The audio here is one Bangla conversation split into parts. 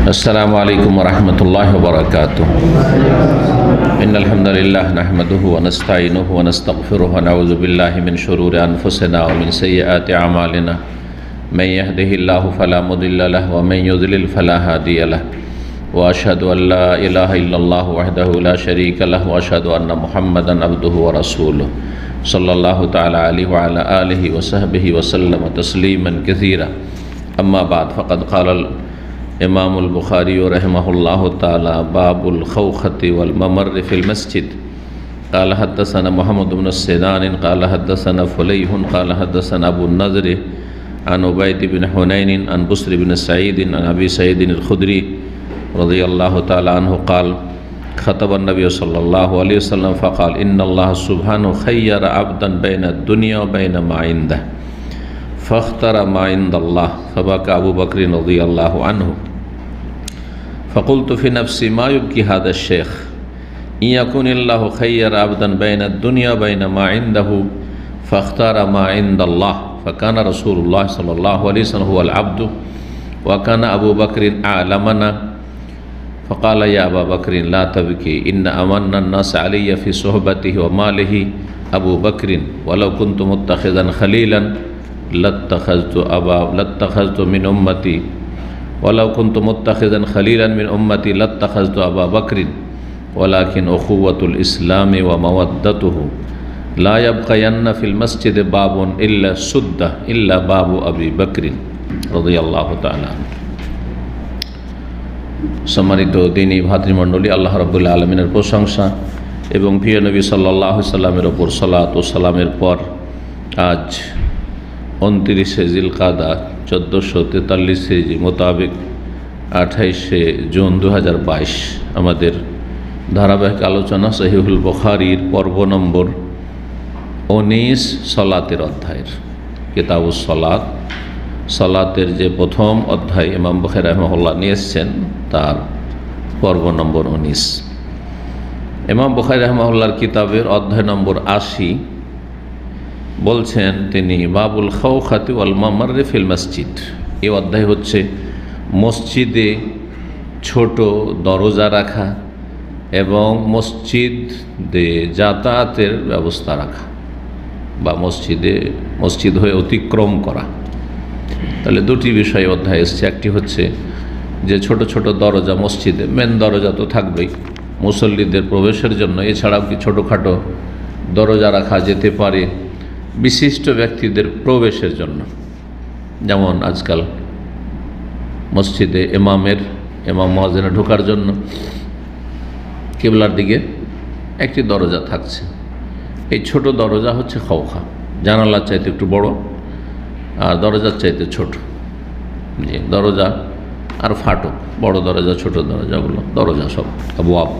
अस्सलामु अलैकुम वरहमतुल्लाहि वबरकातुह। इन्नल हम्दुलिल्लाह नहमदुहु व नस्तईनुहु व नस्तगफिरुहु व नऊज़ु बिल्लाहि मिन शुरूरि अनफुसिना व मिन सय्यिआति अमालिना। मन यहदिहिल्लाहु फला मुदिल्ल लहु व मन युद्लिल फला हादिय लहु। व अशहदु अन ला इलाहा इल्लल्लाहु वहदहु ला शरीका लहु व अशहदु अन्न मुहम्मदन अब्दुहु व रसूलुहु सल्लल्लाहु तआला अलैहि व अला आलिहि व सहबिहि व सल्लम तस्लीमन कसीरा। अम्मा बाद फ़क़द क़ालल इमामुल बुखारी रहमहुल्लाहु ताला बाबुल खौखति वल ममर्र फिल मस्जिद। क़ाल हद्दसना मुहम्मद इब्न सिनान क़ाल हद्दसना फुलैह क़ाल हद्दसना अबू नज़र अन उबैद बिन हुनैन अन बुस्र बिन सईद अन अबी सईद अल-खुदरी रज़ियल्लाहु ताला अन्हु क़ाल ख़तब नबी सल्लल्लाहु अलैहि वसल्लम फ़क़ाल इन्नल्लाह सुब्हानहु ख़य्यर अब्दन बैन दुनिया व बैन मा इंदह फ़ख्तरा मा इंदल्लाह फ़बका अबू बकर रज़ियल्लाहु अन्हु फ़क़ुल्तु फ़ी नफ़्सी मा युबकी हाज़ा शेख इन यकुनिल्लाहु ख़य्यर अब्दन बैन दुनिया व बैन मा इंदहु फ़ख्तरा मा इंदल्लाह फ़काना रसूलुल्लाह सल्लल्लाहु अलैहि वसल्लम हुवल अब्दु व काना अबू बकर अअलमना फ़क़ाल या अबा बकर ला तबकी इन्न अमन्ना अन्नास अलैया फ़ी सुहबतिही व मालिही अबू बकर वलौ कुन्तु मुत्तख़िज़न ख़लीलन लत्तख़ज़्तु मिन उम्मती वलौ कुन्तु मुत्तख़िज़न ख़लीलन मिन उम्मती लत्तख़ज़्तु अबा बकर वलाकिन उख़ुव्वतुल इस्लाम व मवद्दतुहु ला यब्क़यन्न फ़िल मस्जिद बाबुन इल्ला सुद्द इल्ला बाबु अबी बकर रज़ियल्लाहु ताला। सम्मानित दीनी भातृमंडলী, আল্লাহ রাব্বুল আলামিনের প্রশংসা এবং প্রিয় নবী সাল্লাল্লাহু আলাইহি সাল্লামের ওপর সালাত ও সালামের পর আজ 29 জিলকাদা 1443 হিজরি মোতাবেক 28 জুন 2022 আমাদের ধারাবাহিক আলোচনা সহিহুল বুখারীর পর্ব নম্বর 19 সলাতের অধ্যায়ের কিতাবুস সলাত। সলাতের যে প্রথম অধ্যায় ইমাম বুখারী রাহিমাহুল্লাহ নিয়ে এসেছেন তার পর্ব নম্বর 19। ইমাম বুখারী রাহিমাহুল্লাহর কিতাবের অধ্যায় নম্বর 80 বলছেন তিনি বাবুল খাওখাতি ওয়াল মামাররি ফিল মসজিদ। এই অধ্যায় হচ্ছে মসজিদে ছোট দরজা রাখা এবং মসজিদে যাতায়াতের ব্যবস্থা রাখা বা মসজিদ হয়ে অতিক্রম করা। তাহলে দুটি বিষয় অধ্যায় এসছে। একটি হচ্ছে যে ছোট ছোট দরজা মসজিদে, মেন দরজা তো থাকবেই মুসল্লিদের প্রবেশের জন্য, এছাড়াও কি ছোটোখাটো দরজা রাখা যেতে পারে বিশিষ্ট ব্যক্তিদের প্রবেশের জন্য। যেমন আজকাল মসজিদে ইমাম মুয়াজ্জিনের ঢোকার জন্য কিবলার দিকে একটি দরজা থাকছে। এই ছোট দরজা হচ্ছে খাওখা, জানালার চাইতে একটু বড় আর দরজার চাইতে ছোট। যে দরজা আর ফাটক, বড় দরজা ছোট দরজাগুলো দরজা সব আবওয়াব।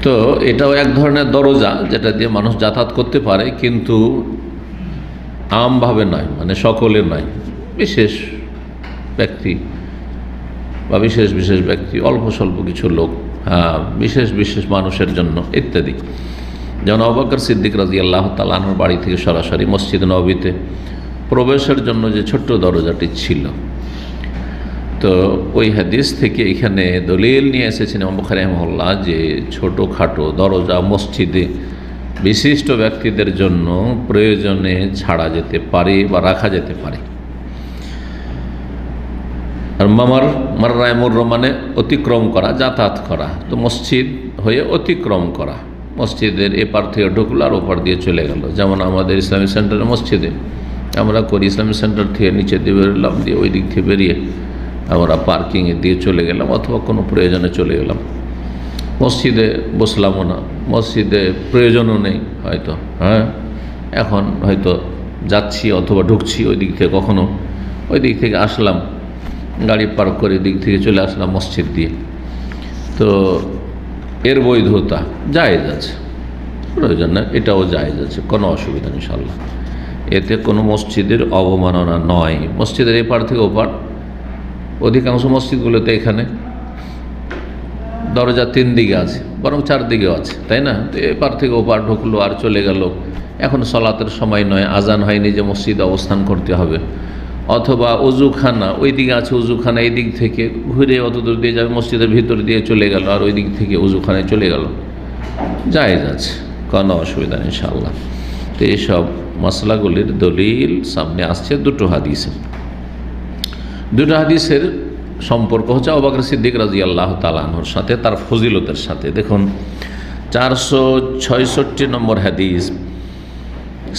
তো এটাও এক ধরনের দরজা যেটা দিয়ে মানুষ যাতায়াত করতে পারে, কিন্তু আমভাবে নয়, মানে সকলের নয়, বিশেষ ব্যক্তি বা বিশেষ বিশেষ ব্যক্তি, অল্প স্বল্প কিছু লোক, বিশেষ বিশেষ মানুষের জন্য ইত্যাদি। যেমন আবু বকর সিদ্দিক রাদিয়াল্লাহু তাআলা আনহুর বাড়ি থেকে সরাসরি মসজিদ নববীতে প্রবেশের জন্য যে ছোট্ট দরজাটি ছিল, তো ওই হাদিস থেকে এখানে দলিল নিয়ে এসেছেন ইমাম বুখারী রাহিমাহুল্লাহ যে ছোটোখাটো দরজা মসজিদে বিশিষ্ট ব্যক্তিদের জন্য প্রয়োজনে ছাড়া যেতে পারে বা রাখা যেতে পারে। আর মাররায় মুর মানে অতিক্রম করা, যাতায়াত করা। তো মসজিদ হয়ে অতিক্রম করা, মসজিদের এপার থেকে ঢুকলো আর ওপার দিয়ে চলে গেল। যেমন আমাদের ইসলামিক সেন্টারের মসজিদে আমরা করি, ইসলামিক সেন্টার থেকে নিচে দিয়ে বেরোলাম, দিয়ে ওই দিক থেকে বেরিয়ে আমরা পার্কিংয়ে দিয়ে চলে গেলাম, অথবা কোনো প্রয়োজনে চলে গেলাম। মসজিদে বসলামও না, মসজিদে প্রয়োজনও নেই হয়তো, এখন হয়তো যাচ্ছি অথবা ঢুকছি ওই দিক থেকে, কখনো ওই দিক থেকে আসলাম, গাড়ি পার্ক করে দিক থেকে চলে আসলাম মসজিদ দিয়ে। তো এর বৈধতা জায়েজ আছে, প্রয়োজন না, এটাও জায়েজ আছে, কোনো অসুবিধা নেই ইনশাআল্লাহ। এতে কোনো মসজিদের অবমাননা নয়। মসজিদের এপার থেকে ওপার, অধিকাংশ মসজিদগুলোতে এখানে দরজা 3 দিকে আছে, বরং 4 দিকেও আছে, তাই না? তো এপার থেকে ওপার ঢুকলো আর চলে গেল। এখন সলাতের সময় নয়, আজান হয়নি যে মসজিদে অবস্থান করতে হবে, অথবা অজুখানা ওই দিকে আছে, অজুখানা এই দিক থেকে ঘুরে অত দূর দিয়ে যাবে, মসজিদের ভিতর দিয়ে চলে গেল আর ওই দিক থেকে অজুখানায় চলে গেল, জায়েজ আছে, কোনো অসুবিধা নেই ইনশাআল্লাহ। তো এইসব মশলাগুলির দলিল সামনে আসছে দুটো হাদিসের সম্পর্ক হচ্ছে আবু বকর সিদ্দিক রাদিয়াল্লাহু তাআলা আনহুর সাথে, তার ফজিলতের সাথে। দেখুন 466 নম্বর হাদিস,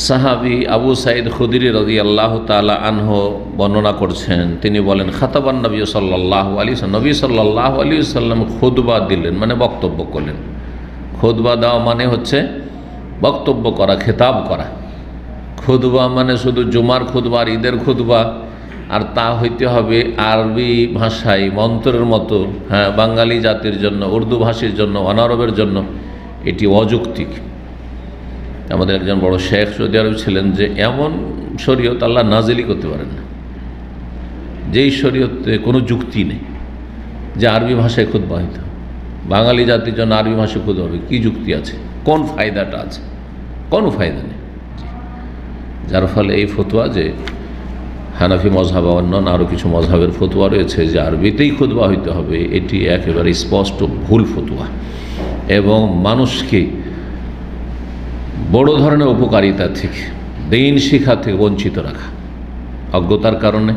সাহাবী আবু সাঈদ খুদরি রাদিয়াল্লাহু তাআলা আনহু বর্ণনা করছেন, তিনি বলেন খাতাবান নবী সাল্লাল্লাহু আলাইহি ওয়াসাল্লাম, নবী সাল্লাল্লাহু আলাইহি ওয়াসাল্লাম খুতবা দিলেন, মানে বক্তব্য করলেন। খুতবা দেওয়া মানে হচ্ছে বক্তব্য করা, খেতাব করা। খুতবা মানে শুধু জুমার খুতবা আর ঈদের খুতবা, আর তা হইতে হবে আরবি ভাষায় মন্ত্রের মতো, হ্যাঁ, বাঙালি জাতির জন্য, উর্দু ভাষীর জন্য, অনারবের জন্য, এটি অযৌক্তিক। আমাদের একজন বড় শেখ সৌদি আরব ছিলেন, যে এমন শরীয়ত আল্লাহ নাজিলই করতে পারেন না, যেই শরীয়তে কোনো যুক্তি নেই যে আরবি ভাষায় খুতবা হইতে হবে, বাঙালি জাতির জন্য আরবি ভাষায় খুতবা হবে, কী যুক্তি আছে, কোন ফায়দাটা আছে? কোনো ফায়দা নেই। যার ফলে এই ফতোয়া, যে হানাফি মজহাব অন্যান্য আরও কিছু মজহাবের ফতোয়া রয়েছে যে আরবিতেই খুতবা হইতে হবে, এটি একেবারে স্পষ্ট ভুল ফতোয়া এবং মানুষকে বড় ধরনের উপকারিতা থেকে, দ্বীন শিক্ষা থেকে বঞ্চিত রাখা, অজ্ঞতার কারণে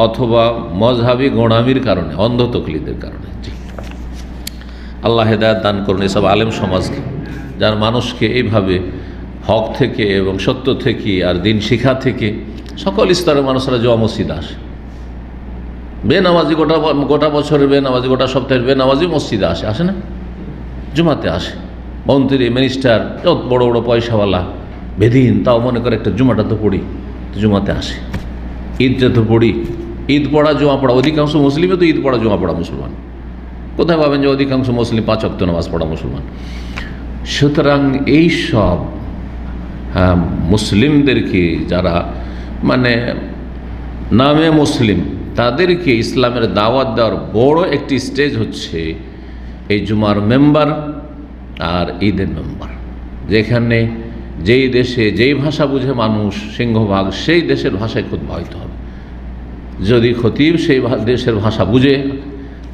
অথবা মজহাবি গোঁড়ামির কারণে, অন্ধ তকলিদের কারণে। আল্লাহ হেদায়েত দান করুন এসব আলেম সমাজকে, যার মানুষকে এইভাবে হক থেকে এবং সত্য থেকে আর দ্বীন শিক্ষা থেকে সকল স্তরের মানুষরা জমা মসজিদে আসে। বেনামাজি গোটা বছরের বেনামাজি, গোটা সপ্তাহের বেনামাজি মসজিদে আসে না, জুমাতে আসে। মন্ত্রী, মিনিস্টার, যত বড় বড় পয়সাওয়ালা বেদিন, তাও মনে করে একটা জুমাটা তো পড়ি, জুমাতে আসে। ঈদটা তো পড়ি, ঈদ পড়া জুমা পড়া, অধিকাংশ মুসলিমে তো ঈদ পড়া জুমা পড়া মুসলমান। কোথায় পাবেন যে অধিকাংশ মুসলিম 5 ওয়াক্ত নামাজ পড়া মুসলমান? সুতরাং এই সব মুসলিমদেরকে, যারা মানে নামে মুসলিম, তাদেরকে ইসলামের দাওয়াত দেওয়ার বড় একটি স্টেজ হচ্ছে এই জুমার মেম্বার আর ঈদের মেম্বার। যেখানে যেই দেশে যেই ভাষা বুঝে মানুষ সিংহভাগ, সেই দেশের ভাষায় খুতবা হইতে হবে। যদি খতিব সেই দেশের ভাষা বুঝে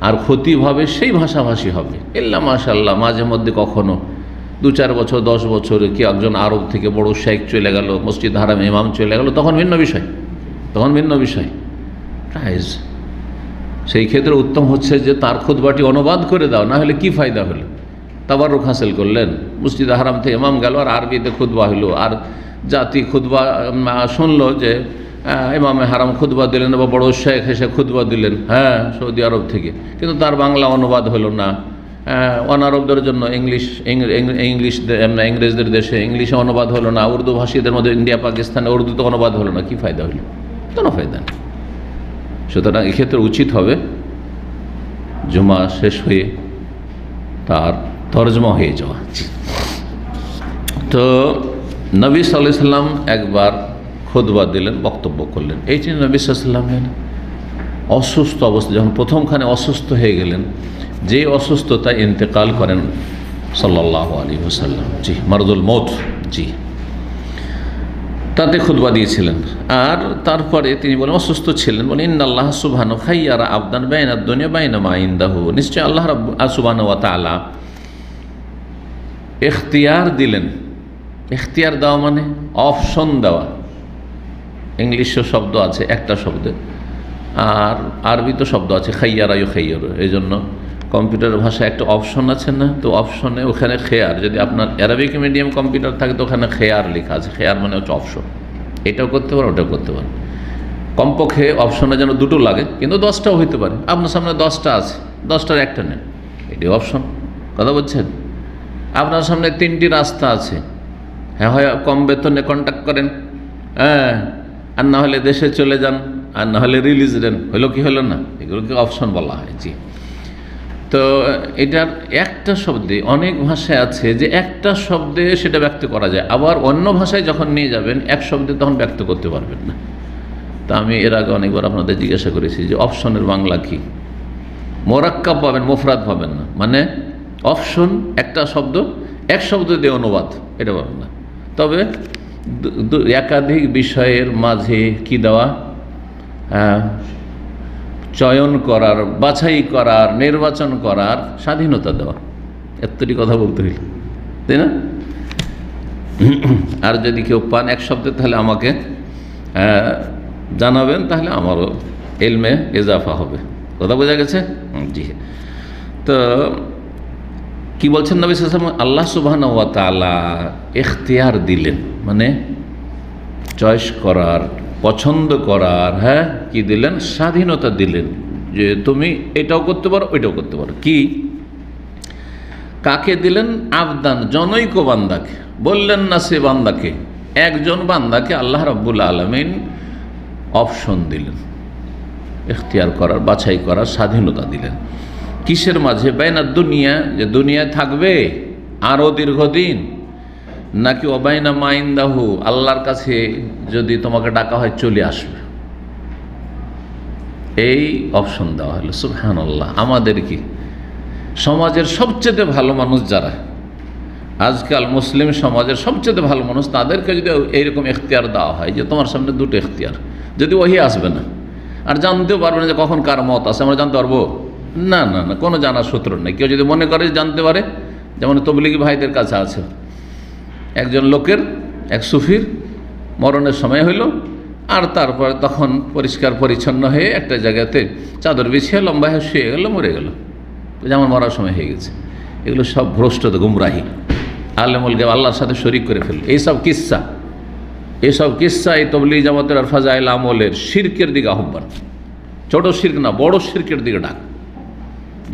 আর খতিব হবে সেই ভাষাভাষী হবে, ইল্লা মাশাআল্লাহ মাঝে মধ্যে কখনো 2-4 বছর 10 বছর কি একজন আরব থেকে বড় শেখ চলে গেল, মসজিদ হারাম ইমাম চলে গেল, তখন ভিন্ন বিষয় রাইজ। সেই ক্ষেত্রে উত্তম হচ্ছে যে তার খুতবাটি অনুবাদ করে দাও, না হলে কি ফায়দা হলো? তাবাররুক হাসিল করলেন, মসজিদ হারাম থেকে ইমাম গেল আর আরবিতে খুতবা হইল, আর জাতি খুতবা শুনলো যে ইমামে হারাম খুতবা দিলেন বা বড় শেখ এসে খুতবা দিলেন, হ্যাঁ, সৌদি আরব থেকে, কিন্তু তার বাংলা অনুবাদ হলো না। অনারবদের জন্য ইংরেজদের দেশে ইংলিশে অনুবাদ হলো না, উর্দু ভাষীদের মধ্যে ইন্ডিয়া পাকিস্তানে উর্দুতে অনুবাদ হলো না, কি ফায়দা হইল? কোনো ফায়দা নেই। সুতরাং এক্ষেত্রে উচিত হবে জুমা শেষ হয়ে তার তরজমা হয়ে যাওয়া। তো নবী সাল্লাল্লাহু আলাইহি সাল্লাম একবার খুতবা দিলেন, বক্তব্য করলেন। এই যে নবী সাল্লাল্লাহু আলাইহি সাল্লামের অসুস্থ অবস্থা, যখন প্রথমখানে অসুস্থ হয়ে গেলেন, যে অসুস্থতা ইন্তেকাল করেন সাল্লাল্লাহু আলাইহি ওয়াসাল্লাম, জি, মারদুল মৌত, জি, তাতে খুতবা দিয়েছিলেন। আর তারপরে তিনি বলেন, অসুস্থ ছিলেন, বলেন ইন্নাল্লাহ সুবহানাহু খায়্যারা আবদান বাইনাদ দুনিয়া বাইনা মা ইনদাহু, নিশ্চয় আল্লাহ সুবহানাহু ওয়া তাআলা ইখতিয়ার দিলেন। ইখতিয়ার দেওয়া মানে অপশন দেওয়া। ইংলিশে শব্দ আছে একটা শব্দে, আর আরবিতে শব্দ আছে খাইয়ারা ইউখাইয়ারু। এই জন্য কম্পিউটার ভাষায় একটা অপশন আছে না, তো অপশনে ওখানে খেয়ার, যদি আপনার অ্যারাবিক মিডিয়াম কম্পিউটার থাকে তো ওখানে খেয়ার লেখা আছে। খেয়ার মানে হচ্ছে অপশন, এটাও করতে পারেন ওটাও করতে পারেন। কমপক্ষে অপশনে যেন দুটো লাগে, কিন্তু 10টাও হইতে পারে। আপনার সামনে 10টা আছে, 10টার একটা নেন, এটি অপশন। কথা বলছেন? আপনার সামনে 3টি রাস্তা আছে, হ্যাঁ, হয় কম বেতনে কন্ট্যাক্ট করেন, হ্যাঁ, আর না হলে দেশে চলে যান, আর না হলে রিলিজ দেন। হইলো কি হলো না? এগুলোকে অপশন বলা হয়। জি, তো এটার একটা শব্দে, অনেক ভাষায় আছে যে একটা শব্দে সেটা ব্যক্ত করা যায়, আবার অন্য ভাষায় যখন নিয়ে যাবেন এক শব্দে তখন ব্যক্ত করতে পারবেন না। তা আমি এর আগে অনেকবার আপনাদের জিজ্ঞাসা করেছি যে অপশনের বাংলা কি? মোরাক্কাব পাবেন, মুফরাদ পাবেন না। মানে অপশন একটা শব্দ, এক শব্দ দিয়ে অনুবাদ, এটা পাবেন না। তবে একাধিক বিষয়ের মাঝে কি দেওয়া? চয়ন করার, বাছাই করার, নির্বাচন করার স্বাধীনতা দেওয়া। এতটি কথা বলতে হইল, তাই না? আর যদি কেউ পান এক শব্দে তাহলে আমাকে জানাবেন, তাহলে আমারও ইলমে ইজাফা হবে। কথা বোঝা গেছে? জি। তো কি বলছেন নবী সাল্লাল্লাহু আলাইহি ওয়াসাল্লাম? আল্লাহ সুবহানাহু ওয়া তাআলা ইখতিয়ার দিলেন, মানে চয়েস করার, পছন্দ করার, কি দিলেন? স্বাধীনতা দিলেন, যে তুমি এটাও করতে পারো, ওইটাও করতে পারো। কি, কাকে দিলেন? আবদান, জনৈক বান্দাকে। বললেন না সে বান্দাকে, একজন বান্দাকে আল্লাহ রাব্বুল আলামিন অপশন দিলেন, ইখতিয়ার করার, বাছাই করার স্বাধীনতা দিলেন। কিসের মাঝে? বাইনা দুনিয়া, যে দুনিয়ায় থাকবে আরও দীর্ঘদিন, নাকি অবাইনা মাইন্দাহু, আল্লাহর কাছে যদি তোমাকে ডাকা হয় চলে আসবে। এই অপশন দেওয়া হলো। সুবহানাল্লাহ। আমাদের কি সমাজের সবচেয়ে ভালো মানুষ যারা, আজকাল মুসলিম সমাজের সবচেয়ে ভালো মানুষ, তাদেরকে যদি এইরকম এখতিয়ার দেওয়া হয় যে তোমার সামনে দুটো এখতিয়ার, যদি ওহি আসবে না আর জানতেও পারবে না যে কখন কার মত আছে, আমরা জানতে পারবো না? না না, কোনো জানার সূত্র নেই। কেউ যদি মনে করে জানতে পারে, যেমন তবলিগি ভাইদের কাছে আছে, একজন লোকের, এক সুফির মরণের সময় হইল, আর তারপরে তখন পরিষ্কার পরিচ্ছন্ন হয়ে একটা জায়গাতে চাদর বিছিয়ে লম্বা হয়ে শুয়ে গেল, মরে গেল, যেমন মরার সময় হয়ে গেছে। এগুলো সব ভ্রষ্টতা, গুমরাহি, আলেমুল গায়ব, আল্লাহর সাথে শরীক করে ফেলল। এইসব কিস্সা এই তবলিগি জামাতের আর ফাজাইল আমলের শিরকের দিকে আহ্বান। ছোট শিরক না, বড় শিরকের দিকে ডাক।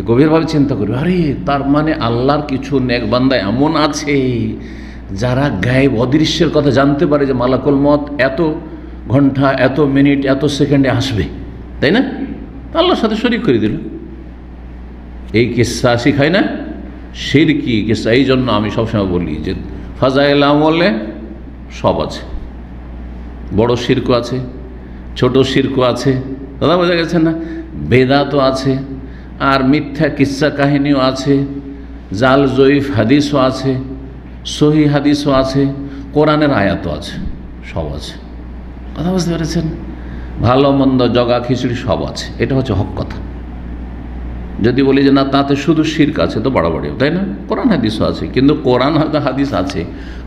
গভীরভাবে চিন্তা করবে, আরে তার মানে আল্লাহর কিছু নেক বান্দা এমন আছে যারা গায়েব, অদৃশ্যের কথা জানতে পারে, যে মালাকুল মত এত ঘন্টা, এত মিনিট, এত সেকেন্ডে আসবে, তাই না? আল্লাহর সাথে শরীক করে দিল। এই কিস্সা শিখায় না, শিরকি কিস্সা। এই জন্য আমি সবসময় বলি যে ফাজাইল আমলে সব আছে, বড় শিরকও আছে, ছোট শিরকও আছে। দাদা বোঝা গেছে না? বেদাতও আছে, আর মিথ্যা কিস্সা কাহিনীও আছে, জাল জয়ীফ হাদিসও আছে, সহি হাদিসও আছে, কোরআনের আয়াতও আছে, সব আছে। কথা বুঝতে পেরেছেন? ভালো মন্দ, জগা খিচুড়ি সব আছে। এটা হচ্ছে হক কথা। যদি বলি যে না, তাতে শুধু শিরক আছে, তো বাড়াবাড়ি, তাই না? কোরআন হাদিসও আছে, কিন্তু কোরআন হাদিস আছে,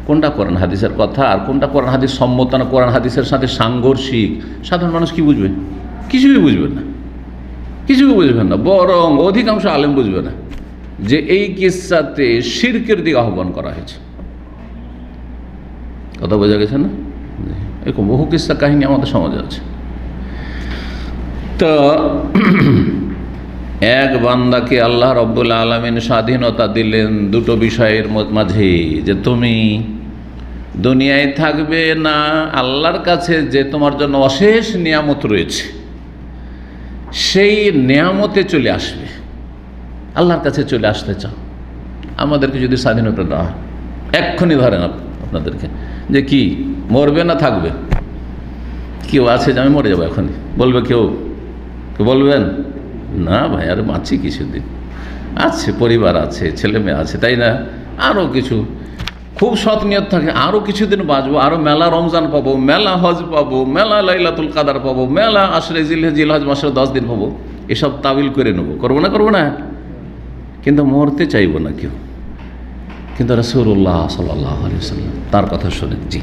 কোনটা কোরআন হাদিসের কথা আর কোনটা কোরআন হাদিস সম্মত না, কোরআন হাদিসের সাথে সাংঘর্ষিক, সাধারণ মানুষ কি বুঝবে? কিছুই বুঝবে না, কিছুই বুঝবেন না। বরং অধিকাংশ আলেম বুঝবে না যে এই কিস্সাতে শিরকের দিকে আহ্বান করা হয়েছে। কথা বোঝা গেছে না? এরকম বহু কিস্সা কাহিনী আমাদের সমাজে আছে। তো এক বান্দাকে আল্লাহ রাব্বুল আলামিন স্বাধীনতা দিলেন দুটো বিষয়ের মাঝে, যে তুমি দুনিয়ায় থাকবে না, আল্লাহর কাছে যে তোমার জন্য অশেষ নিয়ামত রয়েছে সেই নিয়ামতে চলে আসবে। আল্লাহর কাছে চলে আসতে চাও, আমাদেরকে যদি স্বাধীনতা দেওয়া হয়, এক্ষুনি ধরেন আপনাদেরকে, যে কি মরবে না থাকবে? কেউ আছে যে আমি মরে যাবো এখনই? বলবে কেউ? বলবেন না ভাই, আর বাঁচি কিছুদিন, আছে পরিবার আছে, ছেলে মেয়ে আছে, তাই না? আরও কিছু খুব সৎ নিয়ত থাকে, আরও কিছুদিন বাঁচবো, আরও মেলা রমজান পাবো, মেলা হজ পাবো, মেলা লাইলাতুল কাদার পাবো, মেলা আশরে জিলহজ মাসের 10 দিন পাবো, এসব তাবিল করে নেবো। করবো না? কিন্তু মরতে চাইবো না কেউ। কিন্তু রাসূলুল্লাহ সাল্লাল্লাহু আলাইহি ওয়াসাল্লাম তার কথা শোনেন। জি,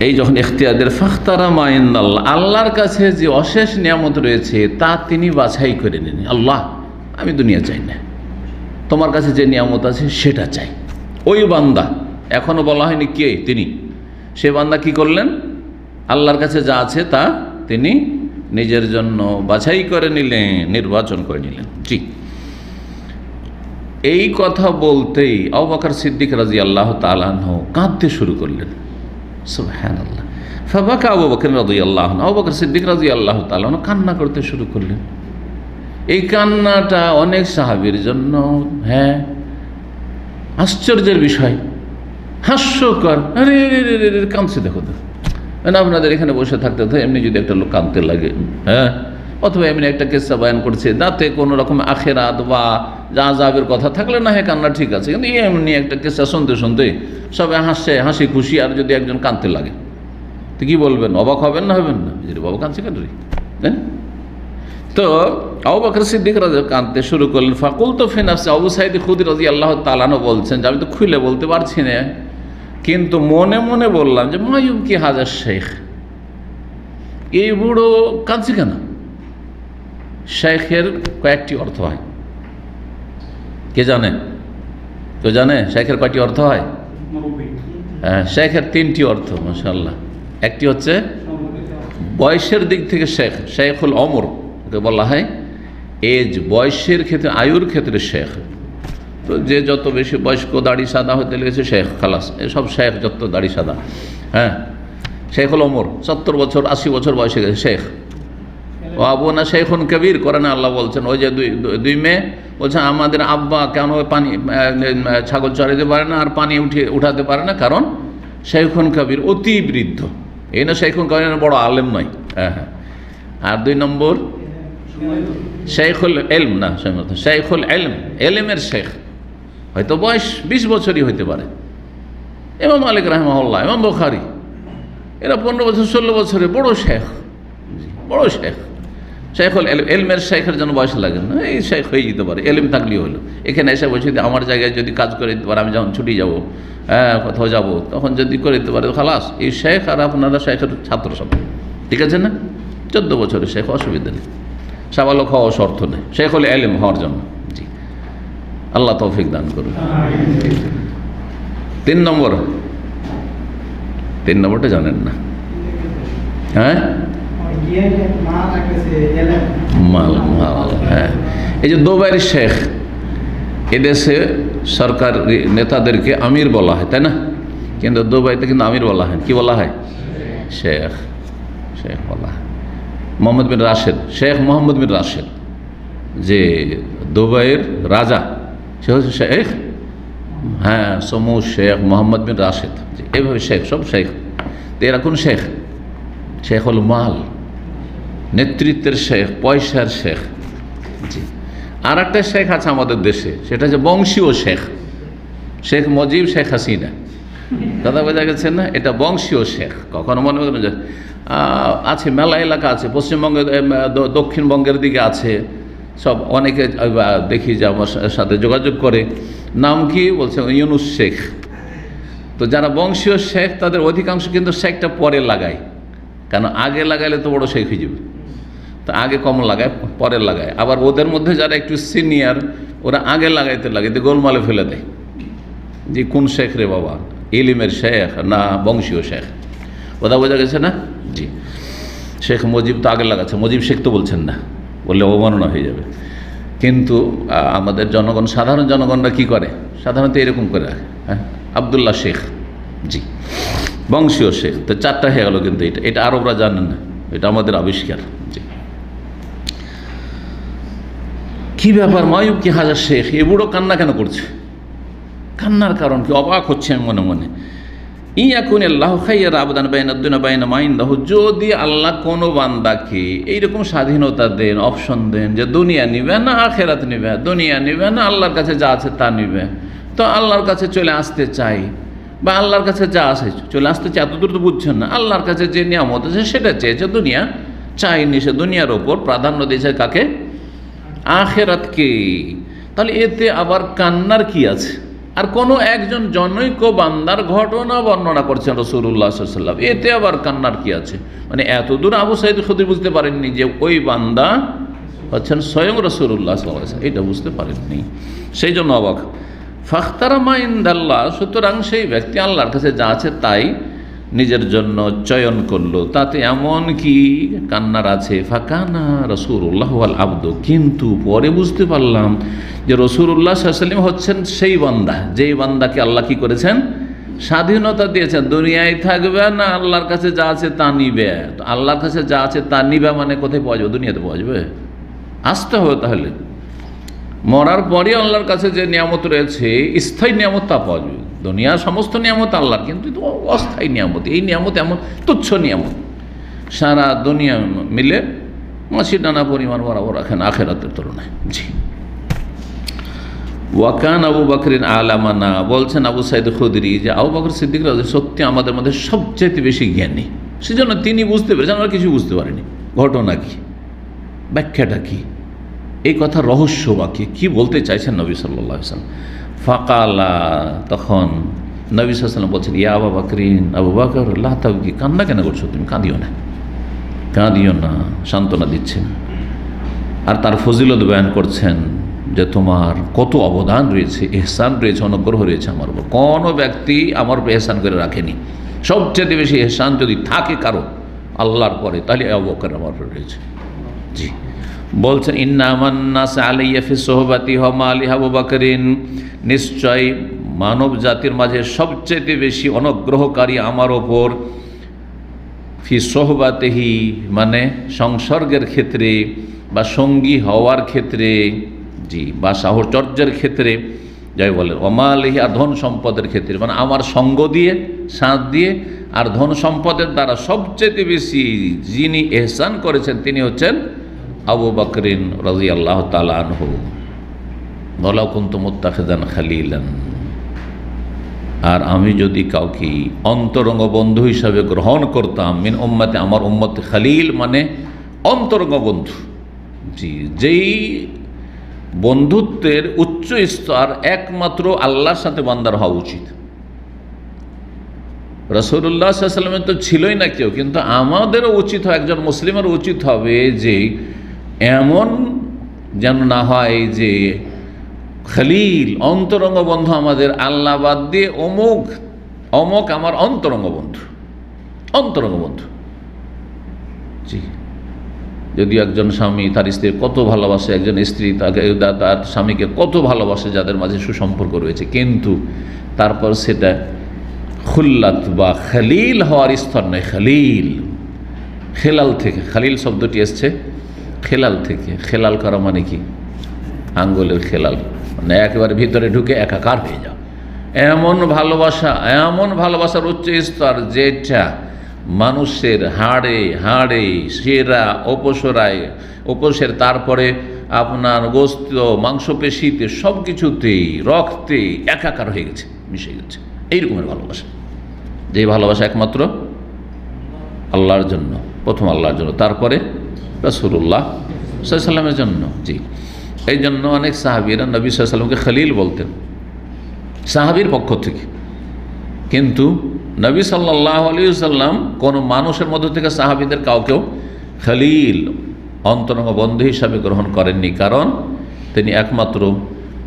এই যখন ইখতিয়ারের ফাখতারা মা ইনদাল্লাহ, আল্লাহর কাছে যে অশেষ নিয়ামত রয়েছে তা তিনি বাছাই করে নিন। আল্লাহ, আমি দুনিয়া চাই না, তোমার কাছে যে নিয়ামত আছে সেটা চাই। ওই বান্দা, এখনো বলা হয়নি কে, তিনি, সে বান্দা কি করলেন? আল্লাহর কাছে যা আছে তা তিনি নিজের জন্য বাছাই করে নিলেন, নির্বাচন করে নিলেন। জি, এই কথা বলতেই আবু বকর সিদ্দিক রাদিয়াল্লাহু তাআলা আনহু কাঁদতে শুরু করলেন। সুবহানাল্লাহ। ফাবাকা আবু বকর রাদিয়াল্লাহু আনহু, আবু বকর সিদ্দিক রাদিয়াল্লাহু তাআলা আনহু কান্না করতে শুরু করলেন। এই কান্নাটা অনেক সাহাবীর জন্য আশ্চর্যের বিষয়, হাস্যকর। আরে কাঁদছে, দেখো তো, মানে আপনাদের এখানে বসে থাকতে তো এমনি যদি একটা লোক কাঁদতে লাগে, অথবা এমনি একটা কিস্সা বয়ান করছে, যাতে কোনো রকম আখিরাত বা আযাবের কথা থাকলে না কান্না ঠিক আছে, কিন্তু এমনি একটা কিস্সা শুনতে শুনতে সবাই হাসছে, হাসি খুশি, আর যদি একজন কাঁদতে লাগে তো কি বলবেন, অবাক হবেন না হবেন না? বাবা কাঁদছে কেন রে? তো আবু বকর সিদ্দিক রাদিয়াল্লাহু কাঁদতে শুরু করলেন। ফাকুলতু ফি নাফসি, আবু সাঈদ খুদরী রাদিয়াল্লাহু তাআলা আনহু বলছেন যে আমি তো খুলে বলতে পারছি না, কিন্তু মনে মনে বললাম যে মা ইউবকি হাজার শেখ, এই বুড়ো কাঁদছে কেন? শেখের কয়েকটি অর্থ হয়, কে জানে? কেউ জানে শেখের কয়টি অর্থ হয়? হ্যাঁ, শেখের 3টি অর্থ মাশাআল্লাহ। একটি হচ্ছে বয়সের দিক থেকে শেখ, শেখুল ওমর বলা হয়, এজ বয়সের ক্ষেত্রে, আয়ুর ক্ষেত্রে শেখ। তো যে যত বেশি বয়স্ক, দাড়ি সাদা হতে লেগেছে শেখ, খালাস, এসব শেখ, যত দাড়ি সাদা। হ্যাঁ, শেখুল ওমর 70 বছর 80 বছর বয়সে গেছে শেখ। ও আবু না শেখুন কবির, কোরআনে আল্লাহ বলছেন, ওই যে দুই মেয়ে বলছে আমাদের আব্বা কেন পানি ছাগল চড়াইতে পারে না আর পানি উঠাতে পারে না, কারণ শেখুন কবির, অতি বৃদ্ধ। এই না শেখুন কবির বড় আলেম নয়। হ্যাঁ হ্যাঁ। আর 2 নম্বর শেখুল এলম, না শেখুল এলম, এলেমের শেখ, হয়তো বয়স 20 বছরই হইতে পারে। ইমাম মালিক রাহিমাহুল্লাহ, ইমাম বুখারী, এরা 15 বছর 16 বছরে বড় শেখ, বড় শেখ। শেখুল এলমের শেখের জন্য বয়স লাগে না, এই শেখ হয়ে যেতে পারে, এলম থাকলেই হলো। এখানে এসে বলছি আমার জায়গায় যদি কাজ করে দিতে পারে, আমি যখন ছুটি যাব, হ্যাঁ কোথাও যাব, তখন যদি করে দিতে পারে খালাস, এই শেখ আর আপনারা শেখের ছাত্র সব, ঠিক আছে না? 14 বছরের শেখ, অসুবিধা নেই, সাবালক হওয়া শর্ত নেই, শেখুল এলম হওয়ার জন্য। জি, আল্লাহ তৌফিক দান করুন। 3 নম্বরটা জানেন না? হ্যাঁ, হ্যাঁ, এই যে দুবাইয়ের শেখ, এদেশে সরকার নেতাদেরকে আমির বলা হয়, তাই না? কিন্তু দুবাইতে কিন্তু আমির বলা হয়, কি বলা হয়? শেখ, শেখ বলা হয়। মোহাম্মদ বিন রাশেদ, শেখ মোহাম্মদ বিন রাশেদ, যে দুবাইয়ের রাজা, সে হচ্ছে শেখ, হ্যাঁ, সমু শেখ মোহাম্মদ বিন রাশেদ। এইভাবে শেখ, সব শেখ। তো এরা কোন শেখ? শেখ হল মাল, নেতৃত্বের শেখ, পয়সার শেখ। জি, আর একটা শেখ আছে আমাদের দেশে, সেটা হচ্ছে বংশীয় শেখ, শেখ মুজিব, শেখ হাসিনা, কথা বোঝা গেছে না? এটা বংশীয় শেখ। কখনো মনে করেন যে আছে, মেলা এলাকা আছে, পশ্চিমবঙ্গের দক্ষিণবঙ্গের দিকে আছে, সব অনেকে দেখি যে আমার সাথে যোগাযোগ করে, নাম কি বলছে? ইউনুস শেখ। তো যারা বংশীয় শেখ তাদের অধিকাংশ কিন্তু শেখটা পরে লাগায়, কেন আগে লাগাইলে তো বড় শেখ হয়ে যাবে, তো আগে কম লাগায়, পরে লাগায়। আবার ওদের মধ্যে যারা একটু সিনিয়র, ওরা আগে লাগাইতে গোলমালে ফেলে দেয়, যে কোন শেখ রে বাবা, ইলিমের শেখ না বংশীয় শেখ, কথা বোঝা গেছে না? জি, শেখ মুজিব তো আগে লাগাচ্ছে, মুজিব শেখ তো বলছেন না, বললে অবমাননা হয়ে যাবে। কিন্তু আমাদের জনগণ, সাধারণ জনগণরা কি করে? সাধারণত এরকম করে রাখে, হ্যাঁ, আবদুল্লাহ শেখ, জি, বংশীয় শেখ। তো 4টা হয়ে গেল, কিন্তু এটা আরবরা জানেন না, এটা আমাদের আবিষ্কার। জি, কি ব্যাপার? মায়ুব কি হাজার শেখ, এ বুড়ো কান্না কেন করছে? কান্নার কারণ কি? অবাক হচ্ছে আমি মনে মনে। ইয়াকুন আল্লাহু খাইয়ারা আবদান বাইনা দুনিয়া বাইনা মা ইনদাহু, যদি আল্লাহ কোনো বান্দাকে এইরকম স্বাধীনতা দেন, অপশন দেন যে দুনিয়া নিবে না আখেরাত নিবে, দুনিয়া নিবে না আল্লাহর কাছে যা আছে তা নিবে, তো আল্লাহর কাছে চলে আসতে চাই, বা আল্লাহর কাছে যা আছে চলে আসতে চাই, এতদূর তো বুঝছেন না। আল্লাহর কাছে যে নিয়ামত আছে সেটা চেয়েছে, দুনিয়া চাইনি, সে দুনিয়ার ওপর প্রাধান্য দিয়েছে কাকে? আখেরাতকে। তাহলে এতে আবার কান্নার কি আছে? আর কোনো একজন জনৈক বান্দার ঘটনা বর্ণনা করছেন রাসূলুল্লাহ সাল্লাল্লাহু আলাইহি ওয়াসাল্লাম, এতে আবার কান্নার কি আছে? মানে এতদূর আবু সাঈদ খুদরী বুঝতে পারেননি যে ওই বান্দা হচ্ছেন স্বয়ং রাসূলুল্লাহ সাল্লাল্লাহু আলাইহি ওয়াসাল্লাম, এটা বুঝতে পারেননি, সেই জন্য অবাক। ফাখতারা মা ইনদাল্লাহ, সুতরাং সেই ব্যক্তি আল্লাহর কাছে যা আছে তাই নিজের জন্য চয়ন করলো, তাতে এমন কি কান্নার আছে? ফাকানা রাসূলুল্লাহ ওয়াল আবদ, কিন্তু পরে বুঝতে পারলাম যে রাসূলুল্লাহ সাল্লাল্লাহু আলাইহি ওয়াসাল্লাম হচ্ছেন সেই বান্দা, যেই বান্দাকে আল্লাহ কি করেছেন? স্বাধীনতা দিয়েছেন, দুনিয়ায় থাকবে না, আল্লাহর কাছে যা আছে তা নিবে। তো আল্লাহর কাছে যা আছে তা নিবে মানে কোথায় পাওয়া যাবে? দুনিয়াতে পাওয়া যাবে? আসতে হবে তাহলে, মরার পরে আল্লাহর কাছে যে নিয়ামত রয়েছে, স্থায়ী নিয়ামত, তা পাওয়া যাবে। দুনিয়ার সমস্ত নিয়ামত আল্লাহর, কিন্তু অস্থায়ী নিয়ামত, এই নিয়ামত এমন তুচ্ছ নিয়ামত, সারা দুনিয়া মিলে মাছির নানা পরিমাণ বরাবর রাখেন আখেরাতের তুলনায়। জি, ওয়াকান আবু বকরিন আলামানা, বলছেন আবু সাঈদ খুদরী যে আবু বকর সিদ্দিক রাদিয়াল্লাহু আনহু সত্যি আমাদের মধ্যে সবচেয়ে বেশি জ্ঞানী, সেজন্য তিনি বুঝতে পেরেছেন, আমরা কিছু বুঝতে পারিনি ঘটনা কি, ব্যাখ্যাটা কি, এই কথা রহস্য বা কি বলতে চাইছেন নবী সাল্লাল্লাহু আলাইহি ওয়াসাল্লাম। ফাকালা, তখন নবী সাল্লাল্লাহু আলাইহি ওয়াসাল্লাম বলছেন, ইয়া আবু বকরিন, আবু বকর লা তাবকি, কান্না কেন করছো তুমি, কাঁদিও না, কাঁদিও না, সান্ত্বনা দিচ্ছেন। আর তার ফজিলত বয়ান করছেন যে তোমার কত অবদান রয়েছে, ইহসান রয়েছে, অনুগ্রহ রয়েছে আমার উপর। কোনো ব্যক্তি আমার উপর ইহসান করে রাখেনি। সবচেয়ে বেশি ইহসান যদি থাকে কারো আল্লাহর পরে, তাহলে আবু বকর আমার উপর রয়েছে। জি, বলছেন ইন্না আমান-নাস আলাইয়া ফি সুহবাতি ওয়া মালি আবু বকরিন, নিশ্চয় মানব জাতির মাঝে সবচেয়ে বেশি অনুগ্রহকারী আমার ওপর, ফি সোহবাতেহি মানে সংসর্গের ক্ষেত্রে বা সঙ্গী হওয়ার ক্ষেত্রে, জি, বা সাহচর্যের ক্ষেত্রে, যাই বলেন, অমালিহি আর ধন সম্পদের ক্ষেত্রে, মানে আমার সঙ্গ দিয়ে, সাথ দিয়ে আর ধন সম্পদের দ্বারা সবচেয়ে বেশি যিনি ইহসান করেছেন তিনি হচ্ছেন আবু বকরিন রাদিয়াল্লাহু তাআলা আনহু। ওয়ালাউ কুনতু মুত্তাখিযান খালিলান, আর আমি যদি কাউকে অন্তরঙ্গ বন্ধু হিসাবে গ্রহণ করতাম, মিন উম্মতে, আমার উম্মতে, খালিল মানে অন্তরঙ্গ বন্ধু, জি, যেই বন্ধুত্বের উচ্চ স্তর একমাত্র আল্লাহর সাথে বান্দার হওয়া উচিত। রাসূলুল্লাহ সাল্লাল্লাহু আলাইহি ওয়াসাল্লামের তো ছিলই না কেউ, কিন্তু আমাদেরও উচিত হয়, একজন মুসলিমের উচিত হবে যে এমন যেন না হয় যে খলিল অন্তরঙ্গ বন্ধু আমাদের আল্লাহ বাদ দিয়ে অমুক অমুক আমার অন্তরঙ্গ বন্ধু, অন্তরঙ্গ বন্ধু। জি, যদি একজন স্বামী তার স্ত্রীর কত ভালোবাসে, একজন স্ত্রী তার স্বামীকে কত ভালোবাসে, যাদের মাঝে সুসম্পর্ক রয়েছে, কিন্তু তারপর সেটা খুল্লাত বা খলিল হওয়ার স্তর নয়। খলিল খেলাল থেকে, খালিল শব্দটি এসছে খেলাল থেকে। খেলাল করা মানে কি? আঙ্গুলের খেলাল, মানে একেবারে ভিতরে ঢুকে একাকার হয়ে যাও। এমন ভালোবাসা, এমন ভালোবাসার উচ্চ স্তর যেটা মানুষের হাড়ে হাড়ে, সেরা অপসরায় উপসের, তারপরে আপনার গোস্ত মাংসপেশিতে সব কিছুতেই, রক্তে একাকার হয়ে গেছে, মিশে গেছে। এইরকমের ভালোবাসা, যে ভালোবাসা একমাত্র আল্লাহর জন্য, প্রথম আল্লাহর জন্য, তারপরে রাসূলুল্লাহ সাল্লাল্লাহু আলাইহি ওয়াসাল্লামের জন্য। জি, এই জন্য অনেক সাহাবীরা নবী সাল্লাল্লাহু আলাইহি ওয়াসাল্লামকে খলিল বলতেন সাহাবীর পক্ষ থেকে, কিন্তু নবী সাল্লাল্লাহু আলাইহি ওয়াসাল্লাম কোন মানুষের মধ্য থেকে সাহাবীদের কাউকেও খলিল অন্তরঙ্গ বন্ধু হিসাবে গ্রহণ করেননি, কারণ তিনি একমাত্র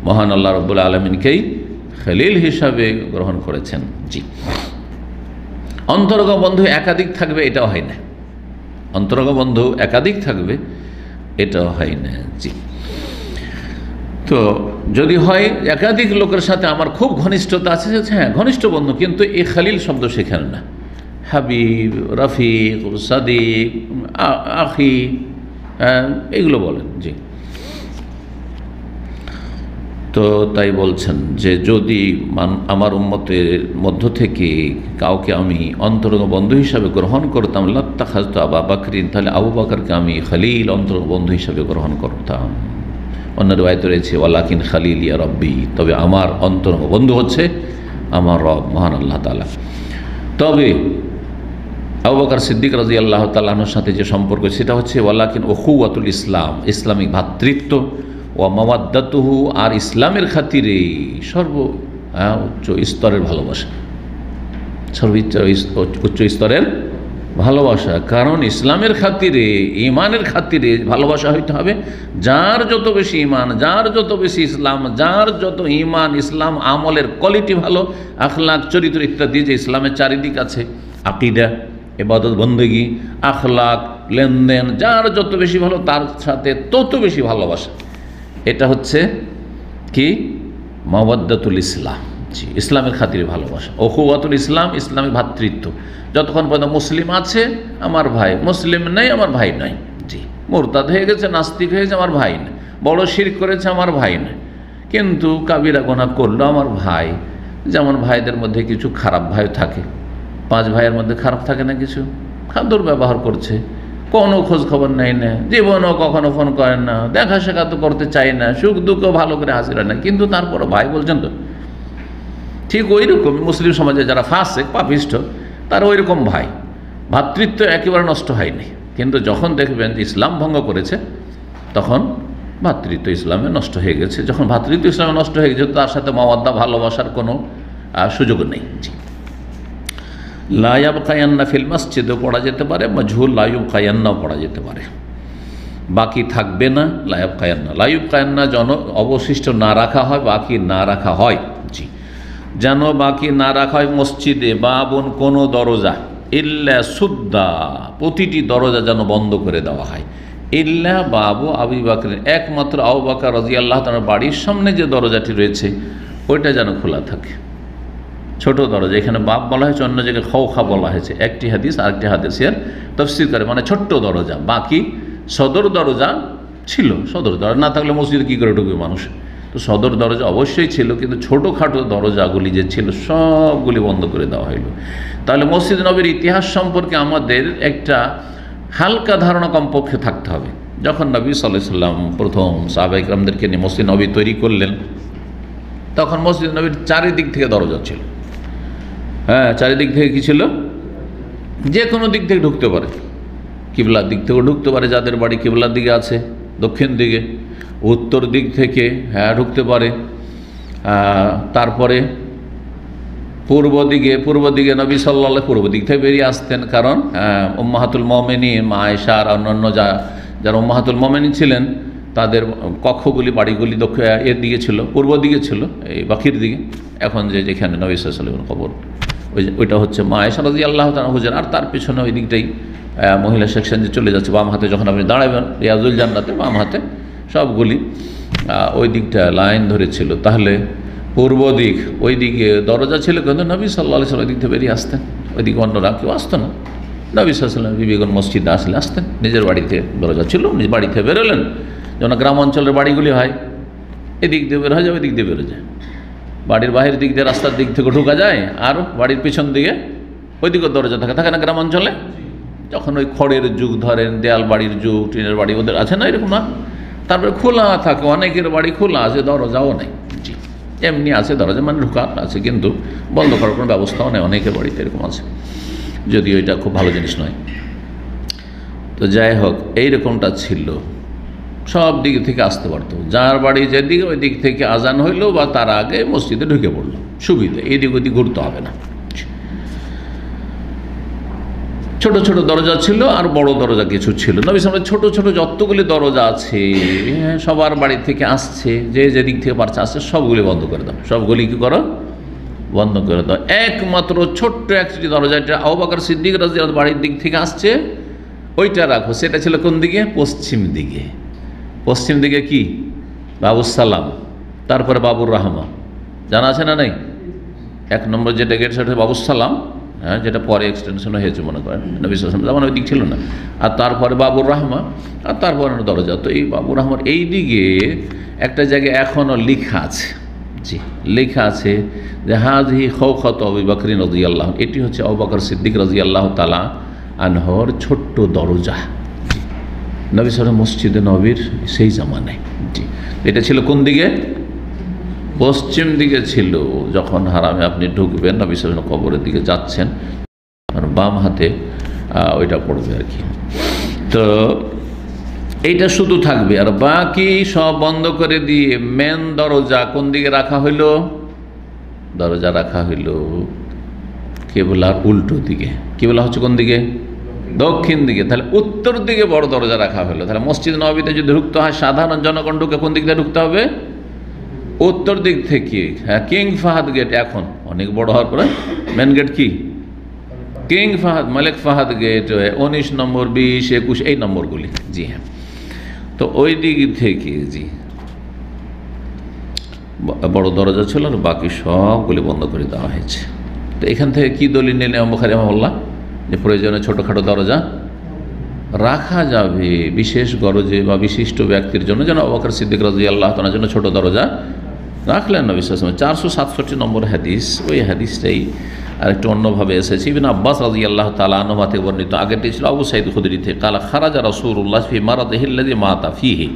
মহান আল্লাহ রাব্বুল আলামিনকেই খলিল হিসাবে গ্রহণ করেছেন। জি, অন্তরঙ্গ বন্ধু একাধিক থাকবে এটাও হয় না, অন্তরঙ্গ বন্ধু একাধিক থাকবে এটাও হয় না। জি, তো যদি হয় একাধিক লোকের সাথে আমার খুব ঘনিষ্ঠতা আছে, হ্যাঁ ঘনিষ্ঠ বন্ধু, কিন্তু এই খলিল শব্দ শেখানো না, হাবিব, রফিক, সাদিক, আখি, এগুলো বলেন। জি, তো তাই বলছেন যে যদি আমার উম্মতের মধ্য থেকে কাউকে আমি অন্তরঙ্গ বন্ধু হিসাবে গ্রহণ করতাম, লাত্তাখাযতু আবু বকরিন, তাহলে আবু বকরকে আমি খলিল অন্তরঙ্গ বন্ধু হিসাবে গ্রহণ করতাম। অন্য রিওয়ায়াতে রয়েছে ওয়ালাকিন খালিল ইয়া রব্বি, তবে আমার অন্তরঙ্গ বন্ধু হচ্ছে আমার রব মহান আল্লাহ তাআলা। তবে আবু বকর সিদ্দিক রাদিয়াল্লাহু তাআলা আনহুর সাথে যে সম্পর্ক সেটা হচ্ছে ওয়ালাকিন উখুওয়াতুল ইসলাম, ইসলামিক ভ্রাতৃত্ব, ওয়া মাওয়াদ্দাতুহু, আর ইসলামের খাতিরে উচ্চ স্তরের ভালোবাসা, উচ্চ স্তরের ভালোবাসা। কারণ ইসলামের খাতিরে, ইমানের খাতিরে ভালোবাসা হইতে হবে। যার যত বেশি ইমান, যার যত বেশি ইসলাম, যার যত ইমান, ইসলাম আমলের কোয়ালিটি ভালো, আখলাক, চরিত্র ইত্যাদি যে ইসলামের চারিদিক আছে, আকীদা, ইবাদত, বন্দেগী, আখলাক, লেনদেন, যার যত বেশি ভালো তার সাথে তত বেশি ভালোবাসা। এটা হচ্ছে কি? মাওয়াদ্দাতুল ইসলাম। জি, ইসলামের খাতিরে ভালোবাসা। উখুওয়াতুল ইসলাম, ইসলামী ভ্রাতৃত্ব। যতক্ষণ পর্যন্ত মুসলিম আছে আমার ভাই, মুসলিম নেই আমার ভাই নাই। জি, মুরতাদ হয়ে গেছে, নাস্তিক হয়েছে আমার ভাই নেই, বড় শিরক করেছে আমার ভাই নেই, কিন্তু কাবিরা গুনাহ করলো আমার ভাই। যেমন ভাইদের মধ্যে কিছু খারাপ ভাই থাকে, 5 ভাইয়ের মধ্যে খারাপ থাকে না, কিছু খাদ্যর ব্যবহার করছে, কোনো খোঁজ খবর নেয় না, জীবনও কখনো ফোন করেন না, দেখা শেখা তো করতে চায় না, সুখ দুঃখ ভালো করে হাসিল না, কিন্তু তারপরও ভাই বলছেন। তো ঠিক ওই রকম মুসলিম সমাজে যারা ফাসেক, পাপিষ্ঠ, তারা ওই রকম ভাই, ভ্রাতৃত্ব একেবারে নষ্ট হয়নি, কিন্তু যখন দেখবেন যে ইসলাম ভঙ্গ করেছে তখন ভ্রাতৃত্ব ইসলামে নষ্ট হয়ে গেছে। যখন ভ্রাতৃত্ব ইসলামে নষ্ট হয়ে গেছে তার সাথে মাওয়াদ্দা ভালোবাসার কোনো সুযোগ নেই। জি, লা ইয়াবকায়ান্না ফিল মসজিদও পড়া যেতে পারে, মজহুল লা ইউবকায়ান্নাও পড়া যেতে পারে। বাকি থাকবে না, লা ইয়াবকায়ান্না, লা ইউবকায়ান্না যেন অবশিষ্ট না রাখা হয়, বাকি না রাখা হয়। জি, যেন বাকি না রাখা হয় মসজিদে বাবুন কোনো দরজা, ইল্লা সুদ্দা, প্রতিটি দরজা যেন বন্ধ করে দেওয়া হয়। ইল্লা বাবু আবু বকর, একমাত্র আবু বকর রাদিয়াল্লাহু তাআলা বাড়ির সামনে যে দরজাটি রয়েছে ওইটা যেন খোলা থাকে। ছোট দরজা, এখানে বাপ বলা হয়েছে, অন্য জায়গায় খৌখা বলা হয়েছে। একটি হাদিস আরেকটি হাদিসের তফসির করে, মানে ছোট্ট দরজা। বাকি সদর দরজা ছিল, সদর দরজা না থাকলে মসজিদে কী করে ঢুকবে মানুষ? তো সদর দরজা অবশ্যই ছিল, কিন্তু ছোটোখাটো দরজাগুলি যে ছিল সবগুলি বন্ধ করে দেওয়া হইল। তাহলে মসজিদ নবীর ইতিহাস সম্পর্কে আমাদের একটা হালকা ধারণা কমপক্ষে থাকতে হবে। যখন নবী সাল্লাল্লাহু আলাইহি ওয়াসাল্লাম প্রথম সাহাবায়ে কেরামদেরকে নিয়ে মসজিদ নবী তৈরি করলেন, তখন মসজিদ নবীর চারিদিক থেকে দরজা ছিল। হ্যাঁ, চারিদিক থেকে কী ছিল? যে কোনো দিক থেকে ঢুকতে পারে, কিবলার দিক থেকেও ঢুকতে পারে, যাদের বাড়ি কিবলার দিকে আছে, দক্ষিণ দিকে, উত্তর দিক থেকে হ্যাঁ ঢুকতে পারে। তারপরে পূর্ব দিকে নবী সাল্লাল্লাহু পূর্ব দিক থেকে বেরিয়ে আসতেন, কারণ উম্মাহাতুল মুমিনিন মা আয়েশা আর অন্যান্য যারা উম্মাহাতুল মুমিনিন ছিলেন তাদের কক্ষগুলি, বাড়িগুলি এর দিকে ছিল, পূর্ব দিকে ছিল, এই বাকির দিকে। এখন যেখানে নবী সাল্লাল্লাহু আলাইহি ওয়াসাল্লামের কবর, ওইটা হচ্ছে মা আয়েশা রাদিয়াল্লাহু তাআলা হুজুর। আর তার পিছনে ওই দিকটাই মহিলা সেকশন যে চলে যাচ্ছে, বাম হাতে যখন আপনি দাঁড়াবেন রিয়াজুল জান্নাতে, বাম হাতে সবগুলি ওই দিকটা লাইন ধরেছিল। তাহলে পূর্ব দিক, ওই দিকে দরজা ছিল, কিন্তু নবী সাল্লাল্লাহু আলাইহি ওয়াসাল্লাম ওই দিক থেকে বেরিয়ে আসতেন। ওইদিকে অন্যরা কেউ আসতো না। নবী সাল্লাল্লাহু আলাইহি ওয়াসাল্লাম বিবিগণ মসজিদে আসতেন, নিজের বাড়িতে দরজা ছিল, নিজ বাড়ি থেকে বেরোলেন। যেন গ্রাম অঞ্চলের বাড়িগুলি হয়, এদিক দিয়ে বের হয়ে যায়, ওই দিক দিয়ে বেরো যায়, বাড়ির বাহির দিক দিয়ে রাস্তার দিক থেকে ঢোকা যায়, আর বাড়ির পিছন দিকে ওইদিকে দরজা থাকে না গ্রাম অঞ্চলে? যখন ওই খড়ের যুগ ধরেন, দেয়াল বাড়ির যুগ, টিনের বাড়ি ওদের আছে না এরকম না? তারপরে খোলা থাকে, অনেকের বাড়ি খোলা আছে, দরজাও নেই। জি, এমনি আছে দরজা, মানে ঢোকার আছে, কিন্তু বন্ধ করার কোনো ব্যবস্থাও নেই। অনেকের বাড়িতে এরকম আছে, যদিও এটা খুব ভালো জিনিস নয়। তো যাই হোক, এইরকমটা ছিল, সব দিক থেকে আসতে পারতো। যার বাড়ি যেদিকে ওই দিক থেকে আজান হইলো বা তার আগে মসজিদে ঢুকে পড়লো, সুবিধা, এইদিক ওইদিক ঘুরতে হবে না। ছোট ছোট দরজা ছিল আর বড় দরজা কিছু ছিল। নবী সাল্লাল্লাহু ছোট ছোট যতগুলি দরজা আছে সবার বাড়ি থেকে আসছে, যে যেদিক থেকে পারছে আসছে, সবগুলি বন্ধ করে দাও, সবগুলি কি করো? বন্ধ করে দাও। একমাত্র ছোট্ট একটি দরজা, এটা আবু বকর সিদ্দিক রাদিয়াল্লাহু বাড়ির দিক থেকে আসছে, ওইটা রাখো। সেটা ছিল কোন দিকে? পশ্চিম দিকে। পশ্চিম দিকে কি? বাবুস সালাম, তারপরে বাবুর রাহমা, জানা আছে না? নাই, এক নম্বর যেটা গেট সেটা বাবুস সালাম, হ্যাঁ, যেটা পরে এক্সটেনশন হয়েছে মনে করেন, নবী সাল্লাল্লাহু আলাইহি ওয়াসাল্লাম ওই দিক ছিল না। আর তারপরে বাবুর রাহমা, আর তারপরে দরজা। তো এই বাবুর রাহমার এই দিকে একটা জায়গায় এখনও লেখা আছে, জি, লেখা আছে যে হাযিহি খাওখাতু আবু বকর রাদিয়াল্লাহু, এটি হচ্ছে আবু বকর সিদ্দিক রাদিয়াল্লাহু তাআলা আনহুর ছোট্ট দরজা। নবী সাল্লাল্লাহু মসজিদে নবীর সেই জামানায়। জি, এটা ছিল কোন দিকে? পশ্চিম দিকে ছিল। যখন হারামে আপনি ঢুকবেন, নবী সাল্লাল্লাহু কবরের দিকে যাচ্ছেন, আর বাম হাতে ওইটা পড়বে আর কি। তো এইটা শুধু থাকবে, আর বাকি সব বন্ধ করে দিয়ে মেন দরজা কোন দিকে রাখা হইল? দরজা রাখা হইল কেবলার উল্টো দিকে। কেবলা হচ্ছে কোন দিকে? দক্ষিণ দিকে। তাহলে উত্তর দিকে বড় দরজা রাখা হলো। তাহলে মসজিদ নববীতে যদি ঢুকতে হয়, সাধারণ জনগণ ঢুকে কোন দিক দিয়ে ঢুকতে হবে? উত্তর দিক থেকে। হ্যাঁ, কিং ফাহাদ গেট এখন অনেক বড় হওয়ার পরে মেন গেট কি? কিং ফাহাদ, মালিক ফাহাদ গেট, 19 নম্বর, 20, 21 এই নম্বরগুলি। জি হ্যাঁ, তো ওই দিক থেকে জি বড় দরজা ছিল, আর বাকি সবগুলি বন্ধ করে দেওয়া হয়েছে। তো এখান থেকে কি দলিল নিলেন ইমাম বুখারী রাহিমাহুল্লাহ? যে প্রয়োজনে ছোটোখাটো দরজা রাখা যাবে বিশেষ গরজে বা বিশিষ্ট ব্যক্তির জন্য, যেন আবু বকর সিদ্দিক রাদিয়াল্লাহু তাআলার জন্য ছোটো দরজা রাখলেন নবী সাল্লাল্লাহু আলাইহি ওয়াসাল্লাম। 467 নম্বর হাদিস, ওই হাদিসটাই আরেকটু অন্যভাবে এসেছে। ইবনে আব্বাস রাদিয়াল্লাহু তাআলা আনহু থেকে বর্ণিত। আগেরটি ছিল আবু সাঈদ খুদরি থেকে, কালা খারাজা রাসূলুল্লাহ ফি মারাদিহি আল্লাযী মাতা ফীহি,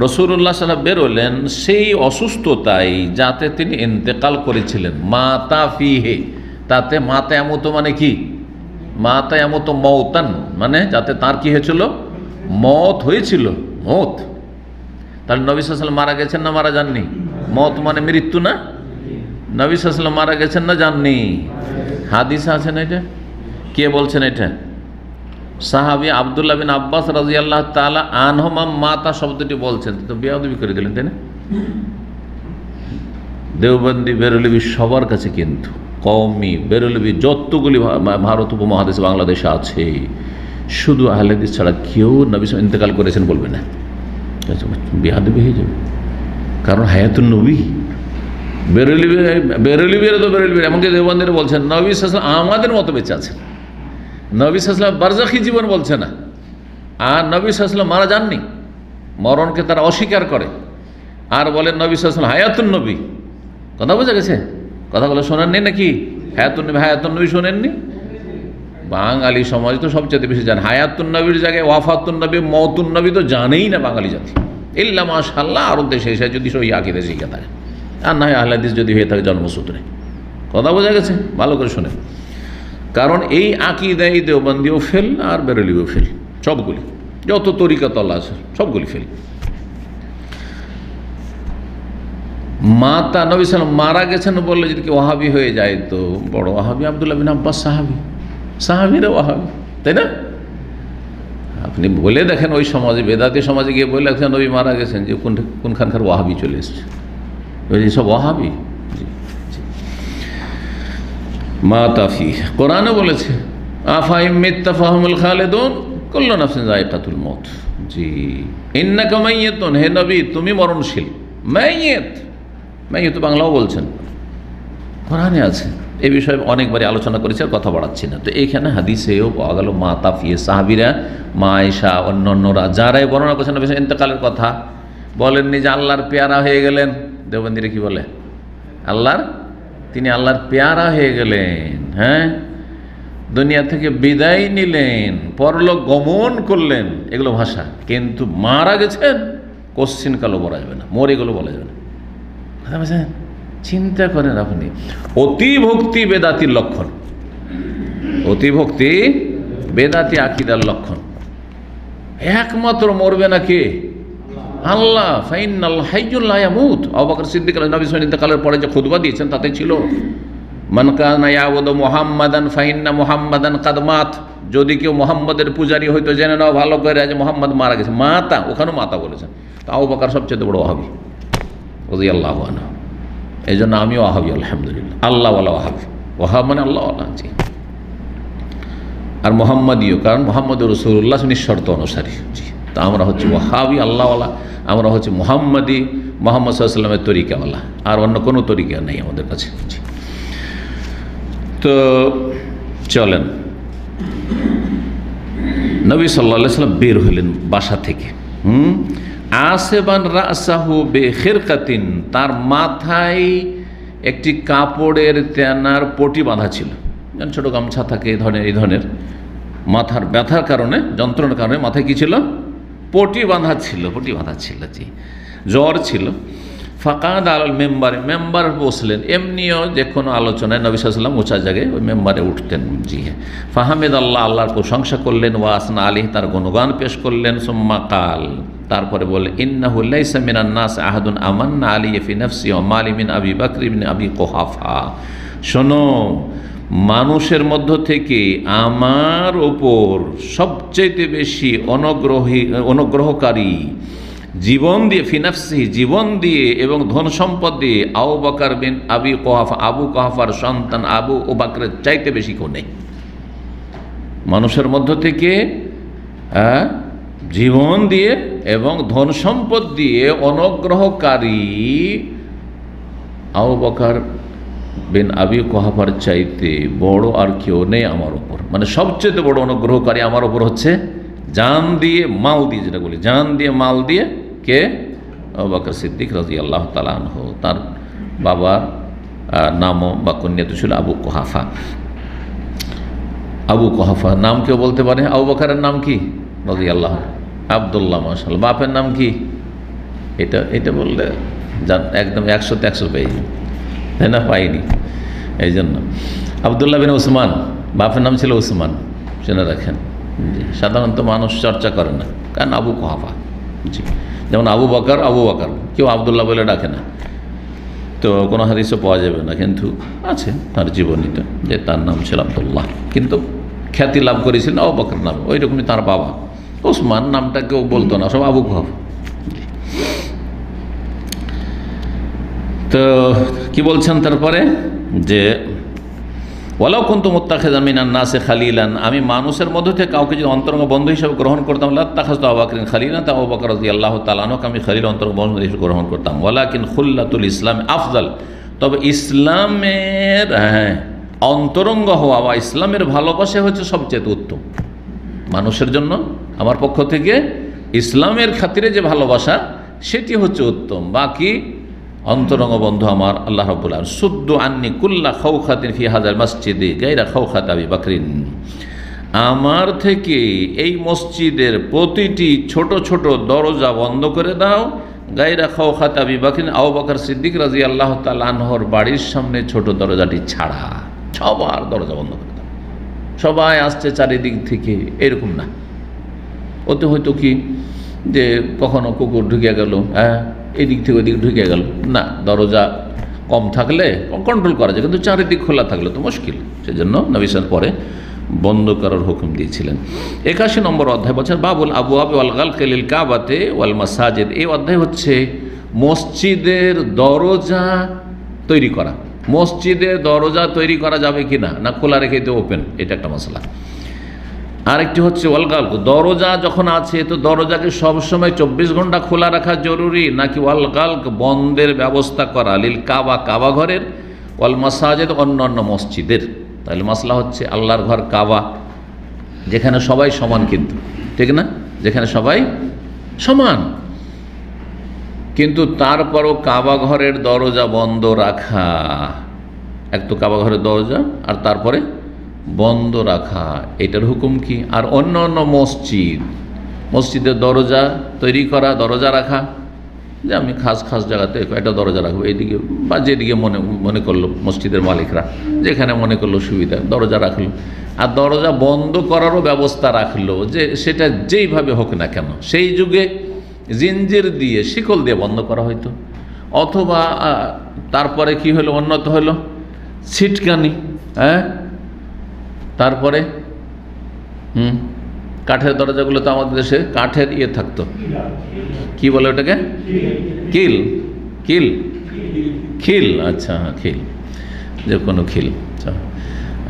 রাসূলুল্লাহ সাল্লাল্লাহু আলাইহি ওয়াসাল্লাম বেরোলেন সেই অসুস্থতায় যাতে তিনি ইন্তেকাল করেছিলেন। মাতা ফীহি, তাতে মাতা এমতো মানে কি? মাতা এমত মৌতান, মানে যাতে তার কি হয়েছিল, মত হয়েছিল, মত। তাহলে নবী সাল্লাল্লাহু আলাইহি ওয়াসাল্লাম মারা গেছেন না মারা যাননি? মত মানে মৃত্যু না? নবী সাল্লাল্লাহু আলাইহি ওয়াসাল্লাম মারা গেছেন না যাননি? হাদিস আছে না? এটা কে বলছেন? এটা সাহাবী আব্দুল্লাহ বিন আব্বাস রাদিয়াল্লাহু তাআলা আনহুমা মাতা শব্দটি বলছেন। তো বেয়াদবি করে দিলেন, তাই না? দেওবন্দি বেরলভী সবার কাছে কিন্তু কওমি বেরলভী যতগুলি ভারত উপমহাদেশে বাংলাদেশে আছে, শুধু আহলে হাদিস ছাড়া কেউ নবী ইন্তেকাল করেছেন বলবে না। বেয়াদবি হয়ে যাবে, কারণ হায়াতুন নবী। বেরলভীরা তো বেরলভী, এমনকি দেওবন্দিরা বলছেন নবী সাল্লাল্লাহু আলাইহি ওয়াসাল্লাম আমাদের মতো বেঁচে আছেন। নবী সাল্লাল্লাহু আলাইহি ওয়াসাল্লাম বারজাখী জীবন বলছে না, আর নবী সাল্লাল্লাহু আলাইহি ওয়াসাল্লাম মারা যাননি। মরণকে তারা অস্বীকার করে আর বলেন নবী সাল্লাল্লাহু আলাইহি ওয়াসাল্লাম হায়াতুন নবী। কথা বোঝা গেছে? কথাগুলো শোনেননি নাকি? হায়াতুন নবী, হায়াতুন নবী শোনেননি? বাঙালি সমাজ তো সবচেয়ে বেশি জানে। হায়াতুন নবীর জায়গায় ওয়াফাতুন নবী, মওতুন নবী তো জানেই না বাঙালি জাতি। ইল্লা মাশাআল্লাহ আরব দেশে এসে যদি সই আকীদা শিখে থাকে, আর না হয় আহলে হাদিস যদি হয়ে থাকে জন্মসূত্রে। কথা বোঝা গেছে? ভালো করে শোনেন, কারণ এই আকীদায় দেওবন্দিও ফেল আর বেরেলিও ফেল, সবগুলি যত তরিকাতলা আছে সবগুলি ফেল। মাতা নবী সাল্লাম মারা গেছেন বললে যদি কেউ ওয়াহাবি হয়ে যায়, তো বড় ওয়াহাবি আব্দুল্লাহ বিন আব্বাস সাহাবি, সাহাবিরা ওয়াহাবি, তাই না? আপনি বলে দেখেন ওই সমাজে, বেদাতি সমাজে গিয়ে বলে দেখেন নবী মারা গেছেন, যে কোনখানকার ওয়াহাবি চলে এসছে, ওই সব ওয়াহাবি। মাতা ফি, কোরআনে বলেছে আফাইম মিত্তা ফাহুমুল খালিদুন কুল্লু নাফসিন যায়কাতুল মউত। জি, ইন্নাকা মাইয়িতুন, হে নবী তুমি মরণশীল। মাইয়িত, মাইয়িত বাংলাও বলছেন, কোরআনে আছে। এই বিষয়ে অনেকবারই আলোচনা করেছি, আর কথা বাড়াচ্ছি না। তো এইখানে হাদিসেও পাওয়া গেল মাতা ফিয়ে, সাহাবিরা, মা আয়েশা, অন্যান্যরা যারাই বর্ণনা করছেন নবী ইন্তেকালের কথা, বলেননি যে আল্লাহর পেয়ারা হয়ে গেলেন। দেওবন্দিরা কি বলে? তিনি আল্লাহর পেয়ারা হয়ে গেলেন, হ্যাঁ, দুনিয়া থেকে বিদায় নিলেন, পরলোক গমন করলেন, এগুলো ভাষা। কিন্তু মারা গেছেন কোশ্চিন কালো বলা যাবে না, মরে গেলো বলা যাবে না। চিন্তা করেন আপনি, অতিভক্তি বেদাতির লক্ষণ, অতিভক্তি বেদাতি আকীদার লক্ষণ। একমাত্র মরবে না কে? আল্লাহ। ফাইনাল হাইয়ুল লা ইয়ামুত। আবু বকর সিদ্দিক নবী ইন্তেকালের পরে যে খুতবা দিয়েছেন তাতে ছিল মান কানা ইয়াবুদু মুহাম্মাদান ফাইন্না মুহাম্মাদান কাদ মাত। যদি কেউ মুহাম্মাদের পূজারী হইতো জেনে নাও ভালো করে যে মুহাম্মদ মারা গেছে। মাতা, ওখানেও মাতা বলেছেন। তো আবু বকর সবচেয়ে বড় ওয়াহাবী রাদিয়াল্লাহু আনহু। এই জন্য আমিও ওয়াহাবী, আলহামদুলিল্লাহ। আল্লাহ ওয়ালা ওয়াহাবী, ওয়াহাব মানে আল্লাহ ওয়ালা। জি, আর মোহাম্মদীয়, কারণ মোহাম্মদ রাসূলুল্লাহ নিঃশর্ত অনুসারী। জি, তা আমরা হচ্ছে ওয়াহাবী, আল্লাহওয়ালা। আমরা হচ্ছে মুহাম্মদী, মুহাম্মদ সাল্লাল্লাহু আলাইহি ওয়াসাল্লামের তরিকাওয়ালা, আর অন্য কোনো তরিকা নেই আমাদের কাছে। জি, তো চলেন, নবী সাল্লাল্লাহু আলাইহি ওয়াসাল্লাম বের হলেন বাসা থেকে। আসেবান রাসাহু বিখিরকাতিন, তার মাথায় একটি কাপড়ের তেনার পটি বাঁধা ছিল। ছোট গামছা থাকে এই ধরনের। মাথার ব্যথার কারণে, যন্ত্রণার কারণে মাথায় কি ছিল? পটি বাঁধা ছিল, পটি বাঁধা ছিল। জি, জ্বর ছিল। ফাকাদ আল মেম্বারে, মেম্বার বসলেন। এমনিও যে কোনো আলোচনায় নবী সাল্লাল্লাহু আলাইহি ওয়াসাল্লাম উঁচা জায়গায় ওই মেম্বারে উঠতেন। জি হ্যাঁ। ফাহামিদ আল্লাহ, আল্লাহর প্রশংসা করলেন। ওয়াসনা আলাইহি, তার গুণগান পেশ করলেন। সুম্মা কাল, তারপরে বলে ইন্নাহু লাইসা মিনান নাস আহাদুন আমান্না আলাইহি ফি নাফসি ওয়া মালি মিন আবি বকর ইবনে আবি কুহাফা। শোনো, মানুষের মধ্য থেকে আমার ওপর সবচেয়ে বেশি অনুগ্রহকারী জীবন দিয়ে, ফিনাফসি জীবন দিয়ে এবং ধন সম্পদ দিয়ে আবু বকর বিন আবি কুহাফা, আবু কুহাফার সন্তান আবু বকরের চাইতে বেশি কেউ নেই। মানুষের মধ্য থেকে জীবন দিয়ে এবং ধন সম্পদ দিয়ে অনুগ্রহকারী আবু বকর বিন আবি কুহাফার চাইতে বড় আর কেউ নেই আমার ওপর। মানে সবচেয়ে বড় অনুগ্রহকারী আমার ওপর হচ্ছে জান দিয়ে মাল দিয়ে, যেটা বলি জান দিয়ে মাল দিয়ে, কে? আবু বকর সিদ্দিক রাদিয়াল্লাহু তাআলা আনহু। তার বাবার নামও বা কন্যা ছিল আবু কুহাফা। আবু কুহাফা নাম কেউ বলতে পারে? আবু বকরের নাম কি? রাদিয়াল্লাহু আব্দুল্লাহ। মাশাআল্লাহ। বাপের নাম কি? এটা বললে একদম 100-100 পেয়ে, তাই না? পাইনি। এই জন্য আবদুল্লাহ বিন উসমান বাপের নাম ছিল উসমান, শুনে রাখেন। জি, সাধারণত মানুষ চর্চা করে না, কারণ আবু কুহাফা। জি, যেমন আবু বকর, কেউ আবদুল্লাহ বলে ডাকে না, তো কোনো হাদিসও পাওয়া যাবে না, কিন্তু আছে তার জীবনীতে যে তার নাম ছিল আবদুল্লাহ, কিন্তু খ্যাতি লাভ করেছিলেন আবু বকর নাম। ওই রকমই তার বাবা ওসমান নামটা কেউ বলতো না, সব আবু কুহাফা। তো কি বলছেন তারপরে, যে ওয়ালাউ কুনতু মুত্তাখিযান মিনান নাসি খালিলান, আমি মানুষের মধ্য থেকে কাউকে যদি অন্তরঙ্গ বন্ধু হিসেবে গ্রহণ করতাম, লাত্তাখাযতু আবু বকরিন খালিলান, তা আবু বকর রাদিয়াল্লাহু তাআলা আনহুকে আমি খালিল অন্তরঙ্গ বন্ধু হিসেবে গ্রহণ করতাম। ওয়ালাকিন খুল্লাতুল ইসলাম আফজাল, তবে ইসলামের অন্তরঙ্গ হওয়া বা ইসলামের ভালোবাসা হচ্ছে সবচেয়ে উত্তম। মানুষের জন্য আমার পক্ষ থেকে ইসলামের খাতিরে যে ভালোবাসা সেটি হচ্ছে উত্তম, বাকি অন্তরঙ্গ বন্ধু আমার আল্লাহ রাব্বুল আলামিন। সুদ্দু আন্নি কুল্লা খাওখাতিন ফি হাযাল মাসজিদি গায়রা খাওখাত আবি বকরিন, আমার থেকে এই মসজিদের প্রতিটি ছোট ছোট দরজা বন্ধ করে দাও, গায়রা খাওখাত আবি বকরিন, আবু বকর সিদ্দিক রাদিয়াল্লাহু তাআলা আনহুর বাড়ির সামনে ছোট দরজাটি ছাড়া সবার দরজা বন্ধ করে দাও। সবাই আসছে চারিদিক থেকে, এরকম না। ওতে হয়তো কি যে কখনো কুকুর ঢুকে গেল, এদিক থেকে ওইদিক ঢুকে গেল, না, দরজা কম থাকলে কন্ট্রোল করা যায়, কিন্তু চারিদিক খোলা থাকলে তো মুশকিল। সেজন্য নবী সাল্লাল্লাহু পরে বন্ধ করার হুকুম দিয়েছিলেন। 81 নম্বর অধ্যায় বলছেন বাবুল আবওয়াব ওয়াল গালক লিল কাবাতে ওয়াল মাসাজিদ। এই অধ্যায় হচ্ছে মসজিদের দরজা তৈরি করা। মসজিদের দরজা তৈরি করা যাবে কি না খোলা রেখে দিতে ওপেন, এটা একটা মশলা। আরেকটি হচ্ছে ওয়াল গালক, দরজা যখন আছে তো দরজাকে সবসময় 24 ঘন্টা খোলা রাখা জরুরি, নাকি ওয়াল গালক বন্ধের ব্যবস্থা করা, লিল কাবা কাবা ঘরের, ওয়াল মাসাজিদ অন্যান্য মসজিদের। তাহলে মাসলা হচ্ছে আল্লাহর ঘর কাবা, যেখানে সবাই সমান, কিন্তু ঠিক না, যেখানে সবাই সমান, কিন্তু তারপরও কাবা ঘরের দরজা বন্ধ রাখা, এক তো কাবা ঘরের দরজা আর তারপরে বন্ধ রাখা, এটার হুকুম কি? আর অন্য অন্য মসজিদের দরজা তৈরি করা, দরজা রাখা, যে আমি খাস জায়গাতে একটা দরজা রাখবো এইদিকে, বা যেদিকে মনে করলো মসজিদের মালিকরা যেখানে মনে করলো সুবিধা দরজা রাখলো, আর দরজা বন্ধ করারও ব্যবস্থা রাখলো, যে সেটা যেইভাবে হোক না কেন। সেই যুগে জিঞ্জির দিয়ে, শিকল দিয়ে বন্ধ করা হইতো, অথবা তারপরে কি হলো, উন্নত হলো ছিটকানি, তারপরে কাঠের দরজাগুলো তো আমাদের দেশে কাঠের থাকতো, কি বলে ওটাকে, খিল, আচ্ছা, হ্যাঁ, খিল, যে কোনো খিল,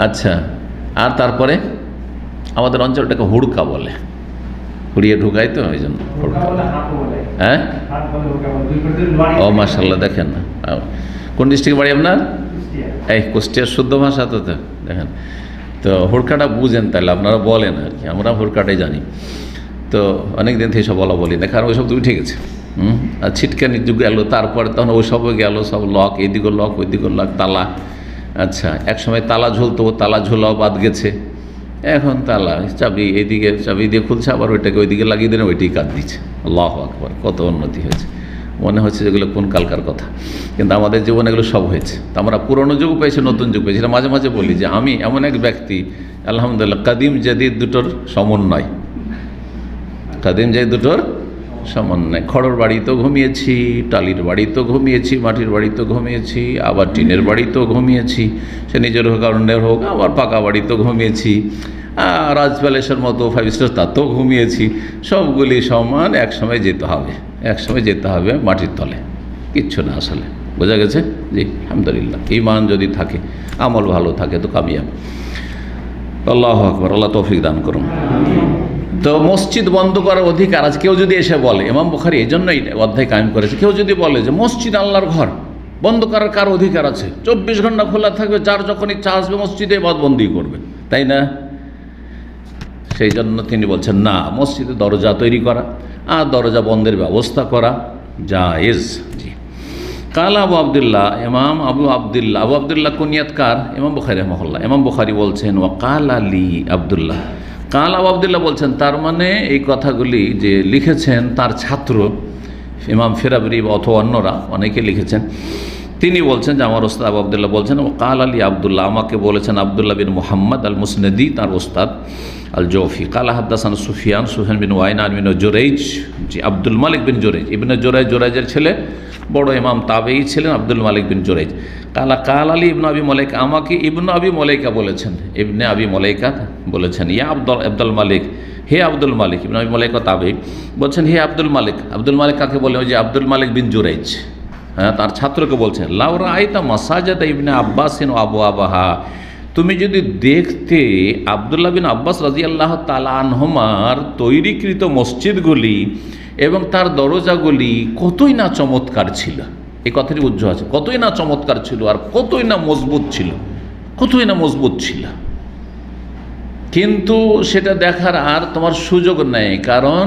আচ্ছা। আর তারপরে আমাদের অঞ্চলটাকে হুড়কা বলে, হুড়িয়ে ঢুকাই তো, ওই জন্য হুড়কা। ও মাশাআল্লাহ, দেখেন না, কোন ডিস্ট্রিক্টে বাড়ি আপনার? এই কুষ্টিয়ার শুদ্ধ ভাষা তো দেখেন। তো হুড়কাটা বুঝেন, তাহলে আপনারা বলেন আর কি, আমরা হুড়কাটাই জানি। তো অনেক দিন থেকে সব বলি না, কারণ ওইসব তো উঠে গেছে। আর ছিটকানির যুগ গেল, তারপরে তখন ওইসবও গেল, সব লক, এইদিকে লক, ওইদিকে লক, তালা। আচ্ছা, এক সময় তালা ঝুলতো, তালা ঝোলাও বাদ গেছে, এখন তালা চাবি এইদিকে চাবি দিয়ে খুলছে, আবার ওইটাকে ওইদিকে লাগিয়ে দিলে ওইটাই কাজ দিচ্ছে। আল্লাহু আকবার, কত উন্নতি হয়েছে। মনে হচ্ছে যেগুলো কোন কালকার কথা, কিন্তু আমাদের জীবনে এগুলো সব হয়েছে। তো আমরা পুরনো যুগ পেয়েছি, নতুন যুগ পেয়েছি। মাঝে মাঝে বলি যে আমি এমন এক ব্যক্তি, আলহামদুলিল্লাহ, কাদিম জাদিদ দুটোর সমন্বয়, কাদিম জাদিদ দুটোর সমন্বয়। খড়ের বাড়িতেও ঘুমিয়েছি, টালির বাড়িতেও ঘুমিয়েছি, মাটির বাড়িতেও ঘুমিয়েছি, আবার টিনের বাড়িতেও ঘুমিয়েছি, সে নিজের হোক আর অন্যের হোক, আবার পাকা বাড়িতেও ঘুমিয়েছি, রাজ প্যালেসের মতো 5 স্টার তাতেও ঘুমিয়েছি। সবগুলি সমান, একসময় যেতে হবে মাটির তলে, কিচ্ছু না আসলে। বোঝা গেছে? জি, আলহামদুলিল্লাহ। ঈমান যদি থাকে, আমল ভালো থাকে তো কামিয়াব। আল্লাহু আকবার, আল্লাহ তৌফিক দান করুন। তো মসজিদ বন্ধ করার অধিকার আছে। কেউ যদি এসে বলে, ইমাম বুখারী এই জন্যই অধ্যায় কায়েম করেছে, কেউ যদি বলে যে মসজিদ আল্লাহর ঘর, বন্ধ করার কার অধিকার আছে? 24 ঘন্টা খোলা থাকবে, যার যখন ইচ্ছা আসবে মসজিদে বাদবন্দি করবে, তাই না? সেই জন্য তিনি বলছেন না, মসজিদে দরজা তৈরি করা আর দরজা বন্ধের ব্যবস্থা করা জায়েজ। জি। কাল আবু আবদুল্লাহ, ইমাম আবু আবদুল্লাহ কুনিয়াতকার ইমাম বুখারী রাহিমাহুল্লাহ। ইমাম বুখারী বলছেন ওয়া কাল আলী আবদুল্লাহ, কাল আবু আবদুল্লাহ বলছেন, তার মানে এই কথাগুলি যে লিখেছেন তার ছাত্র ইমাম ফিরাবরি অথবা অন্যরা অনেকে লিখেছেন। তিনি বলছেন যে আমার ওস্তাদ আবু আবদুল্লাহ বলছেন, ও কাল আলী আবদুল্লাহ, আমাকে বলেছেন আবদুল্লাহ বিন মুহাম্মদ আল মুসনদি, তার ওস্তাদ আল জৌফি। কালা হাদ্দাসান সুফিয়ান বিন ওয়াইন আন বিন জুরাইজ, জি আব্দুল মালিক বিন জুরাইজ, ইবনে জুরাইজ, জুরাইজের ছেলে, বড় ইমাম তাবেঈ ছিলেন আব্দুল মালিক বিন জুরাইজ। কাল আলী ইবনে আবি মালাইকা, আমাকে ইবনে আবি মালাইকা বলেছেন, ইবনে আবি মালাইকা বলেছেন, ইয়া আব্দুল মালিক, হে আব্দুল মালিক। ইবনে আবি মালাইকা তাবেঈ বলছেন, হে আব্দুল মালিক। আব্দুল মালিক কাকে বলে? ওই যে আব্দুল মালিক বিন জুরাইজ, হ্যাঁ, তার ছাত্রকে বলছেন, লাউ রাআইতা মাসাজিদ ইবনে আব্বাসিন ওয়া আবওয়াবাহা, তুমি যদি দেখতে আব্দুল্লাহ বিন আব্বাস রাদিয়াল্লাহু তাআলা আনহুমার তৈরিকৃত মসজিদগুলি এবং তার দরজাগুলি কতই না চমৎকার ছিল। এই কথাটি উজ্জ্ব আছে, কতই না চমৎকার ছিল আর কতই না মজবুত ছিল, কতই না মজবুত ছিল। কিন্তু সেটা দেখার আর তোমার সুযোগ নেই, কারণ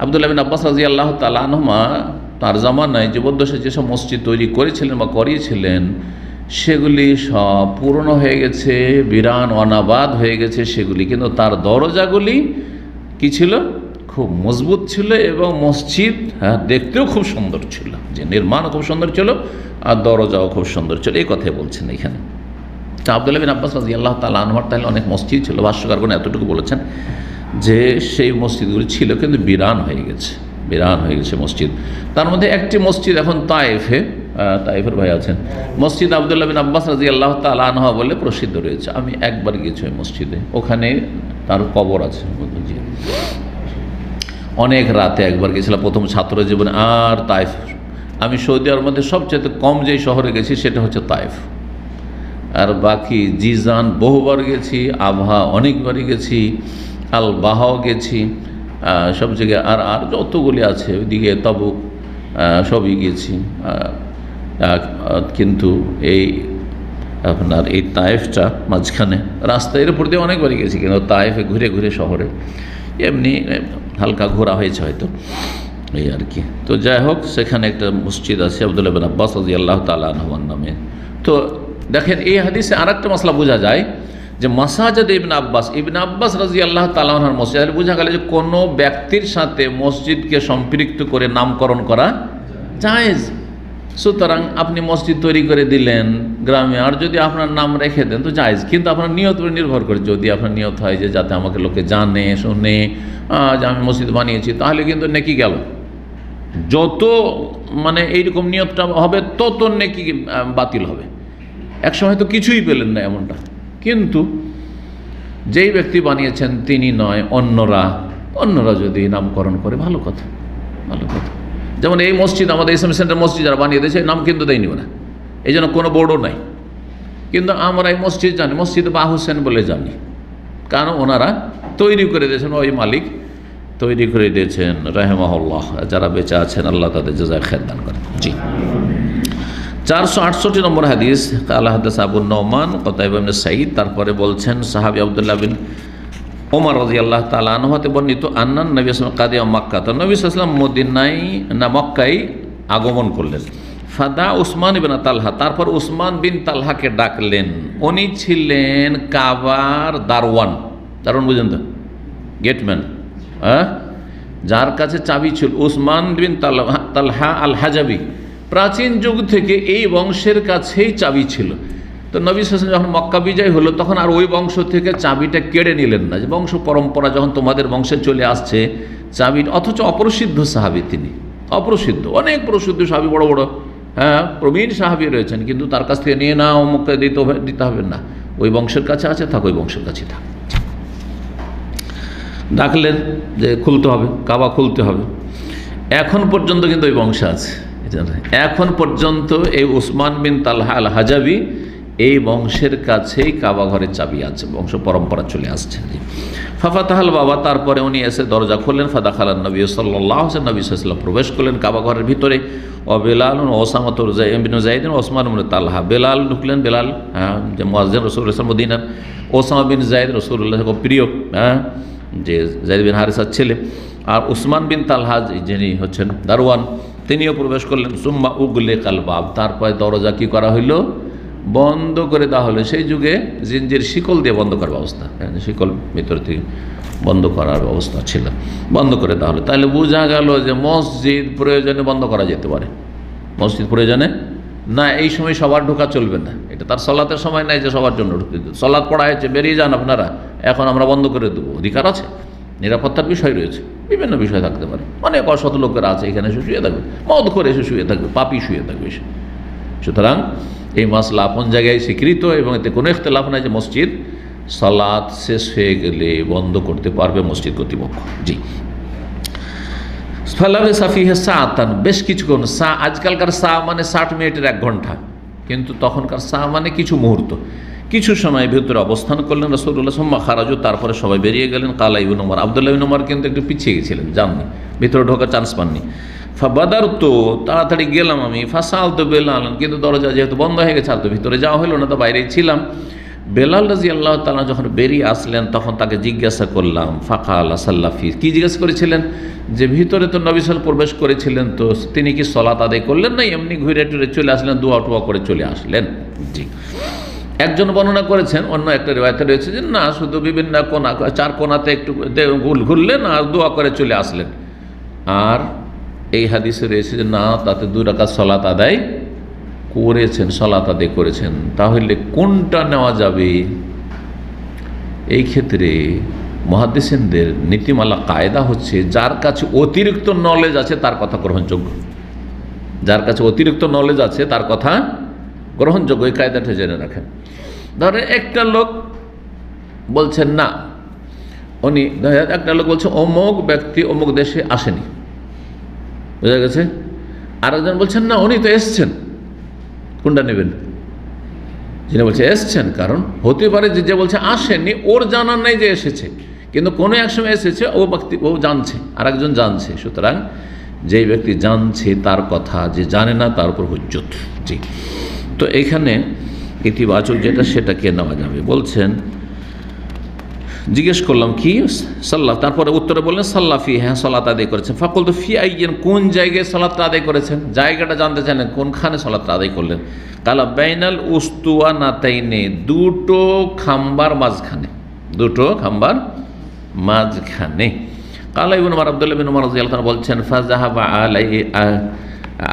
আব্দুল্লাহ বিন আব্বাস রাদিয়াল্লাহু তাআলা আনহুমা তার জামানায় জীবদ্দশায় যেসব মসজিদ তৈরি করেছিলেন বা করিয়েছিলেন সেগুলি সব পুরনো হয়ে গেছে, বিরান অনাবাদ হয়ে গেছে সেগুলি, কিন্তু তার দরজাগুলি কি ছিল? খুব মজবুত ছিল এবং মসজিদ, হ্যাঁ, দেখতেও খুব সুন্দর ছিল, যে নির্মাণও খুব সুন্দর ছিল আর দরজাও খুব সুন্দর ছিল। এই কথাই বলছেন এখানে। তা আব্দুল্লাহ বিন আব্বাস রাদিয়াল্লাহু তাআলা আনহুর তাহলে অনেক মসজিদ ছিল, ভাষ্যকারগণ এতটুকু বলেছেন যে সেই মসজিদগুলি ছিল কিন্তু বিরান হয়ে গেছে, বিরান হয়ে গেছে মসজিদ। তার মধ্যে একটি মসজিদ এখন তায়েফের ভাই আছেন, মসজিদ আব্দুল্লাহ বিন আব্বাস রাদিয়াল্লাহু তাআলা আনহু বলে প্রসিদ্ধ রয়েছে। আমি একবার গেছি ওই মসজিদে, ওখানে তার কবর আছে। অনেক রাতে একবার গেছিলাম প্রথম ছাত্র জীবনে। আর তায়েফ, আমি সৌদি আরবের মধ্যে সবচেয়ে কম যেই শহরে গেছি সেটা হচ্ছে তায়েফ, আর বাকি জিজান বহুবার গেছি, আবহা অনেকবারই গেছি, আল বাহাও গেছি, সব জায়গায় আর যতগুলি আছে ওইদিকে তাবুক সবই গেছি। কিন্তু এই আপনার এই তায়েফটা মাঝখানে রাস্তা, এর উপর দিয়ে অনেকবারই গেছি, কিন্তু তায়েফে ঘুরে ঘুরে শহরে এমনি হালকা ঘোরা হয়েছে হয়তো, এই আর কি। তো যাই হোক, সেখানে একটা মসজিদ আছে আব্দুল্লাহ বিন আব্বাস রাদিয়াল্লাহু তাআলা আনহু নামে। তো দেখেন, এই হাদিসে আর একটা মসলা বোঝা যায় যে মাসাজিদ ইবনে আব্বাস রাদিয়াল্লাহু তাআলা আনহুর মসজিদ, বোঝা গেল যে কোনো ব্যক্তির সাথে মসজিদকে সম্পৃক্ত করে নামকরণ করা জায়েজ। সুতরাং আপনি মসজিদ তৈরি করে দিলেন গ্রামে, আর যদি আপনার নাম রেখে দেন তো জায়েজ, কিন্তু আপনার নিয়ত উপর নির্ভর করে। যদি আপনার নিয়ত হয় যে যাতে আমাকে লোকে জানে শোনে যে আমি মসজিদ বানিয়েছি, তাহলে কিন্তু নেকি গেল। যত মানে এইরকম নিয়তটা হবে তত নেকি বাতিল হবে। এক সময় তো কিছুই পেলেন না এমনটা, কিন্তু যেই ব্যক্তি বানিয়েছেন তিনি নয়, অন্যরা যদি নামকরণ করে ভালো কথা, ভালো কথা। যেমন এই মসজিদ, আমাদের ইসলামিক সেন্টার মসজিদ যারা বানিয়ে দিয়েছে নাম কিন্তু দেয়নি ওরা, এই জন্য কোনো বোর্ডও নাই, কিন্তু আমরা এই মসজিদ জানি, মসজিদ বা হোসেন বলে জানি, কারণ ওনারা তৈরি করে দিয়েছেন, ওই মালিক তৈরি করে দিয়েছেন রাহিমাহুল্লাহ। যারা বেঁচে আছেন আল্লাহ তাদের জাযায়ে খায়র দান করেন। জি, 468 নম্বর হাদিস। কালা হাদাস আবু নোমান কতাইবা ইবনে সাঈদ, তারপরে বলছেন সাহাবী আব্দুল্লাহ বিন ওমর রাদিয়াল্লাহু তাআলা আনহু হতে বর্ণিত, আন্নান নবী সাল্লাল্লাহু আলাইহি ওয়াসাল্লাম কাদিয়া মক্কা, তো নবী সাল্লাল্লাহু আলাইহি ওয়াসাল্লাম মদিনায় না মক্কায় আগমন করলেন। ফাদা উসমান ইবনে তালহা, তারপর উসমান বিন তালহাকে ডাকলেন। উনি ছিলেন কাবার দারওয়ান বুঝেন তো, গেটম্যান, হ্যাঁ, যার কাছে চাবি ছিল। উসমান বিন তালহা আল হাজাবি, প্রাচীন যুগ থেকে এই বংশের কাছেই চাবি ছিল। তো নবী সাল্লাল্লাহু আলাইহি ওয়াসাল্লাম যখন মক্কা বিজয় হলো, তখন আর ওই বংশ থেকে চাবিটা কেড়ে নিলেন না, যে বংশ পরম্পরা যখন তোমাদের বংশে চলে আসছে চাবি, অথচ অপ্রসিদ্ধ সাহাবী তিনি, অপ্রসিদ্ধ, অনেক প্রসিদ্ধ সাহাবী, বড় বড়, হ্যাঁ, প্রবীণ সাহাবী রয়েছেন, কিন্তু তার কাছ থেকে নিয়ে না অমুককে দিতে হবে না, ওই বংশের কাছে আছে, থাক ওই বংশের কাছে থাক। ডাকলেন যে খুলতে হবে, কাবা খুলতে হবে। এখন পর্যন্ত কিন্তু ওই বংশ আছে, এখন পর্যন্ত এই উসমান বিন তালহা আল হাজাবি এই বংশের কাছেই কাবা ঘরের চাবি আছে, বংশ পরম্পরা চলে আসছে। ফাফাতাহাল বাবা, তারপরে উনি এসে দরজা খুললেন। ফাদাখালান নবী সাল্লাল্লাহু আলাইহি ওয়াসাল্লাম, নবী সাল্লাল্লাহু আলাইহি ওয়াসাল্লাম প্রবেশ করলেন কাবা ঘরের ভিতরে। ও বেলাল ও ওসামা ইবনে যায়েদ ও ওসমান ইবনে তালহা, বেলাল ঢুকলেন, বেলাল, হ্যাঁ, যে মুয়াজ্জিন রাসূলুল্লাহ মদিনার, ওসামা বিন যায়েদ রাসূলুল্লাহ খুব প্রিয়, হ্যাঁ, যে যায়েদ বিন হারিসার ছেলে, আর উসমান বিন তালহা যিনি হচ্ছেন দারওয়ান, তিনিও প্রবেশ করলেন। সুম্মা উগলে কালবাব, তারপরে দরজা কি করা হইল? বন্ধ করে দেওয়া হলো। সেই যুগে জিঞ্জির শিকল দিয়ে বন্ধ করার ব্যবস্থা, শিকল ভিতর থেকে বন্ধ করার ব্যবস্থা ছিল, বন্ধ করে দেওয়া হলো। তাহলে বোঝা গেল যে মসজিদ প্রয়োজনে বন্ধ করা যেতে পারে, মসজিদ প্রয়োজনে না এই সময় সবার ঢোকা চলবে না, এটা তার সলাতের সময় নাই যে সবার জন্য ঢুকতে দিতে। সলাৎ পড়া হয়েছে, বেরিয়ে যান আপনারা, এখন আমরা বন্ধ করে দেবো, অধিকার আছে, নিরাপত্তার বিষয় রয়েছে, বিভিন্ন বিষয় থাকতে পারে। অনেক অসৎ লোকেরা আছে, এখানে এসে শুয়ে থাকবে, মদ করে এসে শুয়ে থাকবে, পাপি শুয়ে থাকবে এসে। সুতরাং এই মাসলা আপন জায়গায় স্বীকৃত এবং এতে কোনো ইখতিলাফ নাই যে মসজিদ সালাত শেষ হয়ে গেলে বন্ধ করতে পারবে মসজিদ কর্তৃপক্ষ। জি, ফালাবে সাফিহে সাআতান, বেশ কিছুক্ষণ। আজকালকার মানে 60 মিনিটের 1 ঘন্টা, কিন্তু তখনকার মানে কিছু মুহূর্ত, কিছু সময় ভিতরে অবস্থান করলেন রাসূলুল্লাহ সুম্মা খারাজু, তারপরে সবাই বেরিয়ে গেলেন। কালা ইবনে উমর, আব্দুল্লাহ ইবনে উমর কিন্তু একটু পিছিয়ে গেছিলেন, যাননি, ভিতরে ঢোকার চান্স পাননি। ফাবাদার, তো তাড়াতাড়ি গেলাম আমি, ফাসাল তো বেলাল, কিন্তু দরজা যেহেতু বন্ধ হয়ে গেছে আর তো ভিতরে যাওয়া হলো না, তো বাইরেই ছিলাম। বেলাল রাদিয়াল্লাহু তাআলা যখন বেরিয়ে আসলেন তখন তাকে জিজ্ঞাসা করলাম, ফাকাল সাল্লাফি, কি জিজ্ঞাসা করেছিলেন? যে ভিতরে তো নবী সাল্লাল্লাহু প্রবেশ করেছিলেন, তো তিনি কি সালাত আদায় করলেন না এমনি ঘুরে টুরে চলে আসলেন, দোয়া টোয়া করে চলে আসলেন? জি, একজন বর্ণনা করেছেন, অন্য একটা রিওয়ায়াতে রয়েছে যে না, শুধু বিভিন্ন কোনা, 4 কোনাতে একটু ঘুরলেন আর দোয়া করে চলে আসলেন। আর এই হাদিসে রয়েছে যে না, তাতে 2 রাকাত সালাত আদায় করেছেন, সালাত আদায় করেছেন। তাহলে কোনটা নেওয়া যাবে? এই ক্ষেত্রে মুহাদ্দিসিনদের নীতিমালা কায়দা হচ্ছে, যার কাছে অতিরিক্ত নলেজ আছে তার কথা গ্রহণযোগ্য, যার কাছে অতিরিক্ত নলেজ আছে তার কথা গ্রহণযোগ্য। এই কায়দাটা জেনে রাখেন। ধরে একটা লোক বলছেন না, উনি একটা লোক বলছে অমুক ব্যক্তি অমুক দেশে আসেনি, বোঝা গেছে। আরেকজন বলছেন না, উনি তো এসছেন। কোনটা নেবেন? যিনি বলছে এসছেন, কারণ হতে পারে যে বলছে আসেননি ওর জানার নাই যে এসেছে, কিন্তু কোনো এক সময় এসেছে, ও ব্যক্তি ও জানছে, আর একজন জানছে। সুতরাং যেই ব্যক্তি জানছে তার কথা যে জানে না তার উপর হুজ্জত। জি, তো এখানে ইতিবাচক যেটা সেটাকে নেওয়া যাবে। বলছেন, জিজ্ঞেস করলাম কি সাল্লাহ, তারপরে উত্তরে বললেন সাল্লাফি, হ্যাঁ সালাত আদায় করেছেন। ফাকুল তো ফি আইয়েন, কোন জায়গায় সালাতটা আদায় করেছেন, জায়গাটা জানতে চাইলেন, কোনখানে সালাতটা আদায় করলেন। কালা বাইনাল উস্তুয়া নাতাইনে, 2টো খাম্বার মাঝখানে, 2টো খাম্বার মাঝখানে। কালা ইবনে উমর, আব্দুল্লাহ ইবনে উমর রাদিয়াল্লাহু আনহু বলছেন, ফাযাহাবা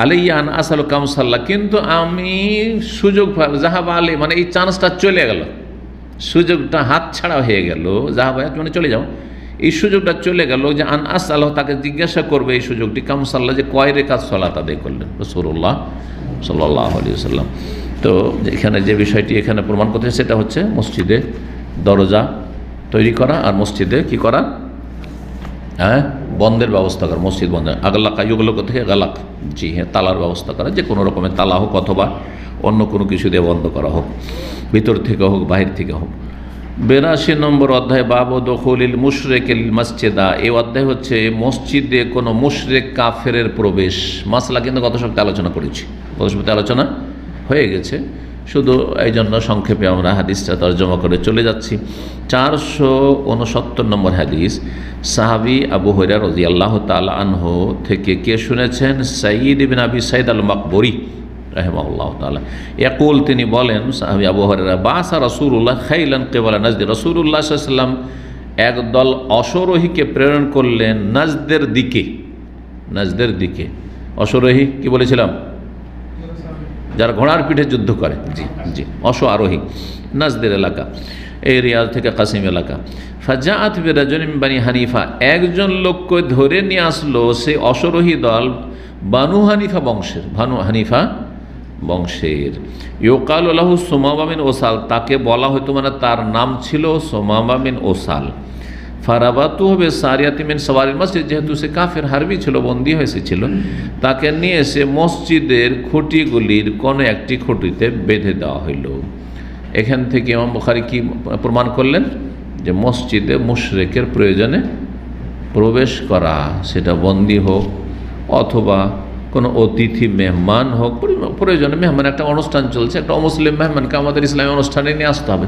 আলাইয়া আন আসালু কাম সাল্লা, কিন্তু আমি সুযোগ, জাহাবা আলাই মানে এই চান্সটা চলে গেল, সুযোগটা হাত ছাড়া হয়ে গেল। জাহাবা মানে চলে যাও, এই সুযোগটা চলে গেল যে আন আসাল, তাকে জিজ্ঞাসা করবে এই সুযোগটি, কাম সাল্লা, যে কয় রাকাত সালাত আদায় করলেন রাসূলুল্লাহ সাল্লাল্লাহু আলাইহি ওয়াসাল্লাম। তো এখানে যে বিষয়টি এখানে প্রমাণ করতে সেটা হচ্ছে মসজিদে দরজা তৈরি করা আর মসজিদে কি করা, হ্যাঁ বন্ধের ব্যবস্থা করা, মসজিদ বন্ধ, আগলাকা ইউগুলো থেকে গালাক, জি হ্যাঁ তালার ব্যবস্থা করা, যে কোনো রকমের তালা হোক অথবা অন্য কোনো কিছু দিয়ে বন্ধ করা হোক, ভিতর থেকে হোক বাহির থেকে হোক। 82 নম্বর অধ্যায়, বাবু দখুলিল মুশরিকিল মসজিদা, এই অধ্যায় হচ্ছে মসজিদে কোনো মুশরিক কাফেরের প্রবেশ। মাসলা কিন্তু গত সপ্তাহে আলোচনা করেছি, গত সপ্তাহে আলোচনা হয়ে গেছে, শুধু এই জন্য সংক্ষেপে আমরা হাদিসটা তর্জমা করে চলে যাচ্ছি। 469 নম্বর হাদিস, সাহাবী আবু হুরায়রা রাদিয়াল্লাহু তাআলা আনহু থেকে কে শুনেছেন? সাঈদ ইবনে আবি সাঈদ আল মাকবুরি রাহিমাহুল্লাহু তাআলা ইয়াকুল, তিনি বলেন, সাহাবী আবু হুরায়রা, বাসা রাসূলুল্লাহ খাইলান কিবালা নাজদ, রাসূলুল্লাহ সাল্লাল্লাহু আলাইহি ওয়াসাল্লাম একদল অশ্বরোহীকে প্রেরণ করলেন নাজদের দিকে। নাজদের দিকে, অশ্বরোহী কি বলেছিলাম? যারা ঘোড়ার পিঠে যুদ্ধ করে, জি জি, অশ্ব আরোহী, নাজদের এলাকা, এই রিয়াজ থেকে কাসিম এলাকা। ফাজাআত বিরাজুলিন মিন বানি হানিফা, একজন লোককে ধরে নিয়ে আসলো সেই অশ্বরোহী দল বানু হানিফা বংশের, বানু হানিফা বংশের। ইউকালু লাহু সুমামা বিন ওসাল, তাকে বলা হতো, মানে তার নাম ছিল সুমামা বিন ওসাল। ফারাবাতু হবে সারিয়াতি মিন সাওয়ারিল মসজিদ, যেহেতু সে কাফের হারবি ছিল, বন্দী হয়েছিল, তাকে নিয়ে এসে মসজিদের খুঁটিগুলির কোনো একটি খুঁটিতে বেঁধে দেওয়া হইল। এখান থেকে ইমাম বুখারী কি প্রমাণ করলেন? যে মসজিদে মুশরিকের প্রয়োজনে প্রবেশ করা, সেটা বন্দী হোক অথবা কোনো অতিথি মেহমান হোক, প্রয়োজনে মেহমান, একটা অনুষ্ঠান চলছে, একটা অমুসলিম মেহমানকে আমাদের ইসলামী অনুষ্ঠানে নিয়ে আসতে হবে,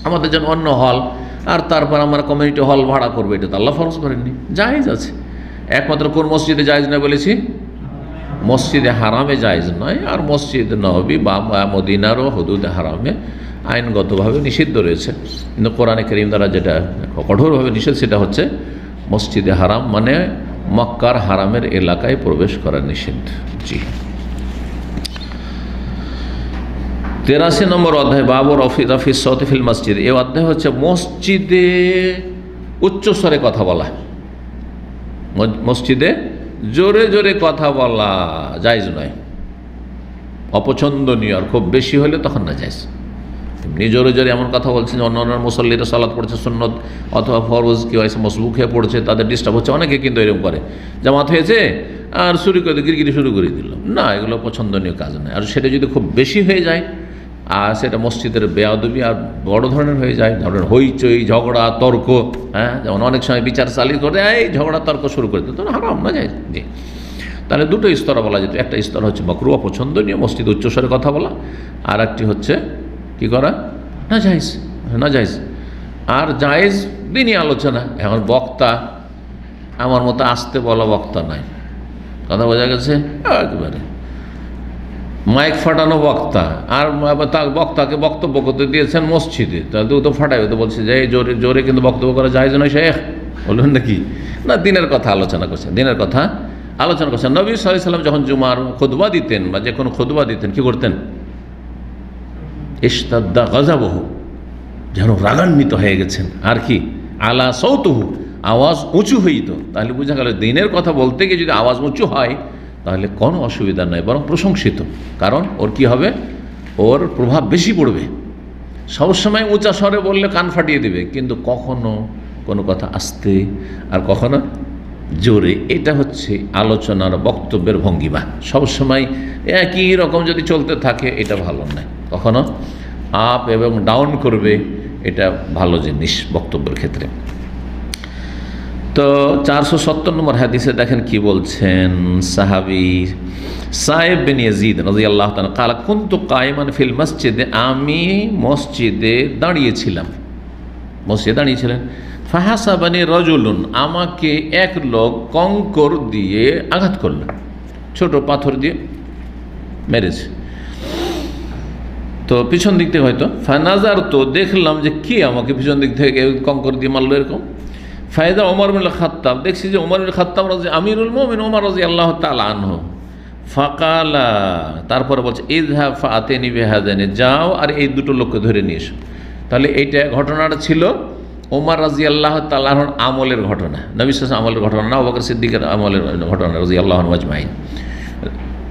আমাদের জন্য অন্য হল, আর তারপর আমরা কমিউনিটি হল ভাড়া করবো, এটা তো আল্লাহ ফরজ করেননি, জায়েজ আছে। একমাত্র কোন মসজিদে জায়েজ নয় বলেছি? মসজিদে হারামে জায়েজ নয়, আর মসজিদ নববী বা মদিনারও হুদুদে হারামে আইনগতভাবে নিষিদ্ধ রয়েছে, কিন্তু কোরআনে কারীম দ্বারা যেটা কঠোরভাবে নিষেধ সেটা হচ্ছে মসজিদে হারাম, মানে মক্কার হারামের এলাকায় প্রবেশ করা নিষেধ। জি। 83 নম্বর অধ্যায় বাবু রফি সৌতি ফিল মসজিদ। এই অধ্যায় হচ্ছে মসজিদে উচ্চস্বরে কথা বলা। মসজিদে জোরে জোরে কথা বলা জায়েজ নয়, অপছন্দনীয়। আর খুব বেশি হলে তখন না জায়েজ। এমনি জোরে জোরে এমন কথা বলছেন যে অন্য অন্য মুসল্লিরা সালাত পড়ছে সুন্নত অথবা ফরজ, কেউ এসে মসবুক হয়ে পড়ছে, তাদের ডিস্টার্ব হচ্ছে। অনেকে কিন্তু এরকম করে, জামাত হয়েছে আর শুরু করে গিরগিরি শুরু করে দিল। না, এগুলো পছন্দনীয় কাজ নয়। আর সেটা যদি খুব বেশি হয়ে যায় আর সেটা মসজিদের বেয়াদবি আর বড় ধরনের হয়ে যায়, ধরেন হইচই, ঝগড়া, তর্ক, হ্যাঁ, যেমন অনেক সময় বিচার চালিয়ে করে এই ঝগড়া তর্ক শুরু করে দিত, হারাম না যায়। জি, তাহলে দুটো স্তর বলা যেত। একটা স্তর হচ্ছে মাকরুহ, অপছন্দনীয়, মসজিদ উচ্চস্বরে কথা বলা। আর একটি হচ্ছে কি করা, না জায়েজ, না জায়েজ। আর জায়েজ দিনই আলোচনা। এখন বক্তা আমার মতো আসতে বলা বক্তা নাই, কথা বোঝা গেছে। একেবারে মাইক ফাটানো বক্তা, আর তার বক্তাকে বক্তব্য করতে দিয়েছেন মসজিদে, তাহলে তো ফাটাবে, তো বলছে যে জোরে জোরে কিন্তু বক্তব্য করা জায়েজ নয়। শেখ বলবেন নাকি? না, দিনের কথা আলোচনা করছেন, দিনের কথা আলোচনা করছেন। নবী সাল্লাল্লাহু আলাইহি ওয়াসাল্লাম যখন জুমার খুতবা দিতেন বা যে কোনো খুতবা দিতেন, কি করতেন? ইশতাদ্দা গাযাবহু, যেন রাগান্বিত হয়ে গেছেন। আর কি, আলা সাউতুহু, আওয়াজ উঁচু হইত। তাহলে বোঝা গেল দিনের কথা বলতে গিয়ে যদি আওয়াজ উঁচু হয় তাহলে কোনো অসুবিধা নয়, বরং প্রশংসিত। কারণ ওর কি হবে, ওর প্রভাব বেশি পড়বে। সবসময় উঁচা স্বরে বললে কান ফাটিয়ে দেবে, কিন্তু কখনো কোনো কথা আস্তে আর কখনো জোরে। এটা হচ্ছে আলোচনার বক্তব্যের ভঙ্গিমা। সবসময় একই রকম যদি চলতে থাকে এটা ভালো নয়, কখনো আপ এবং ডাউন করবে, এটা ভালো জিনিস বক্তব্যের ক্ষেত্রে। তো 470 নম্বর হাদিসে দেখেন কি বলছেন সাহাবী সায়েব বিন ইয়াজিদ রাদিয়াল্লাহু তাআলা ক্বালা কুনতু কায়িমান ফিল মসজিদে, আমি মসজিদে দাঁড়িয়েছিলাম, মসজিদে দাঁড়িয়েছিলেন। ফাহাসাবানি রাজুলুন, আমাকে এক লোক কঙ্কর দিয়ে আঘাত করল, ছোট পাথর দিয়ে মেরেছে। তো পিছন দিক থেকে হয়তো, ফানাজার, তো দেখলাম যে কি আমাকে পিছন দিক থেকে কঙ্কর দিয়ে মারলো এরকম। ফায়দা ওমর বিন খাত্তাব, দেখছি যে ওমর বিন খাত্তাব আমিরুল মুমিনিন ওমর রাদিয়াল্লাহু তাআলা আনহু। ফাকালা, তারপরে বলছে ইযহাব ফাআতিনি বিহাযানি, যাও আর এই দুটো লোককে ধরে নিয়ে এসো। তাহলে এইটা ঘটনাটা ছিল ওমর রাদিয়াল্লাহু তাআলা আনহুর আমলের ঘটনা, নবী সাল্লাল্লাহু আলাইহি ওয়াসাল্লাম আমলের ঘটনা না, আবু বকর সিদ্দিকের আমলের ঘটনা রাদিয়াল্লাহু আনহু আজমাইন।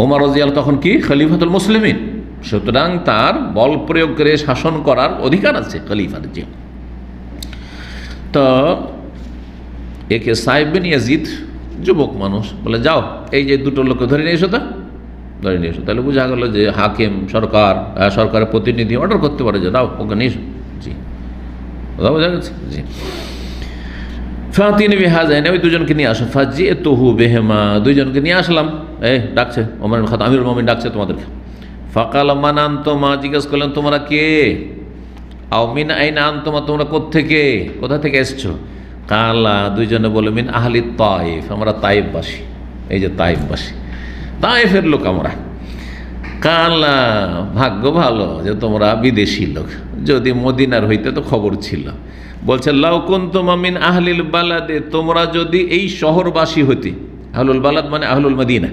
ওমর রাদিয়াল্লাহু তখন কি খলিফাতুল মুসলিমিন, সুতরাং তার বল প্রয়োগ করে শাসন করার অধিকার আছে খলিফার। যে তো একে সায়েব বিন ইয়াজিদ, যুবক মানুষ, বলে যাও এই যে দুটো লোককে ধরে নিয়ে এসো, তো ধরে নিয়ে এসো। তাহলে বোঝা গেল যে হাকিম, সরকারের প্রতিনিধি অর্ডার করতে পারে যে দাও ওকে নিয়ে এসো। জি, কথা বোঝা গেছে। জি, ফাতিনি বিহাযানি, ওই দুজনকে নিয়ে আসো। ফাজিতুহু বিহিমা, দুইজনকে নিয়ে আসলাম। এই ডাকছে ওমর বিন খাত্তাব, আমিরুল মুমিনিন ডাকছে তোমাদেরকে। ফাকাল মান আনতুমা, জিজ্ঞেস করলেন তোমরা কে? আও মিন আইনা আনতুমা, তোমরা কোথা থেকে এসছো? কালা, দুইজনে বলে মিন আহলি তাইফ, আমরা তাইফবাসী। এই যে তাইফবাসী, তাইফের লোক আমরা। কালা, ভাগ্য ভালো যে তোমরা বিদেশি লোক, যদি মদিনার হইতে তো খবর ছিল। বলছে লাউ কুনতুম মিন আহলিল বালাদে, তোমরা যদি এই শহরবাসী হইতে। আহলুল বালাদ মানে আহলুল মদিনা।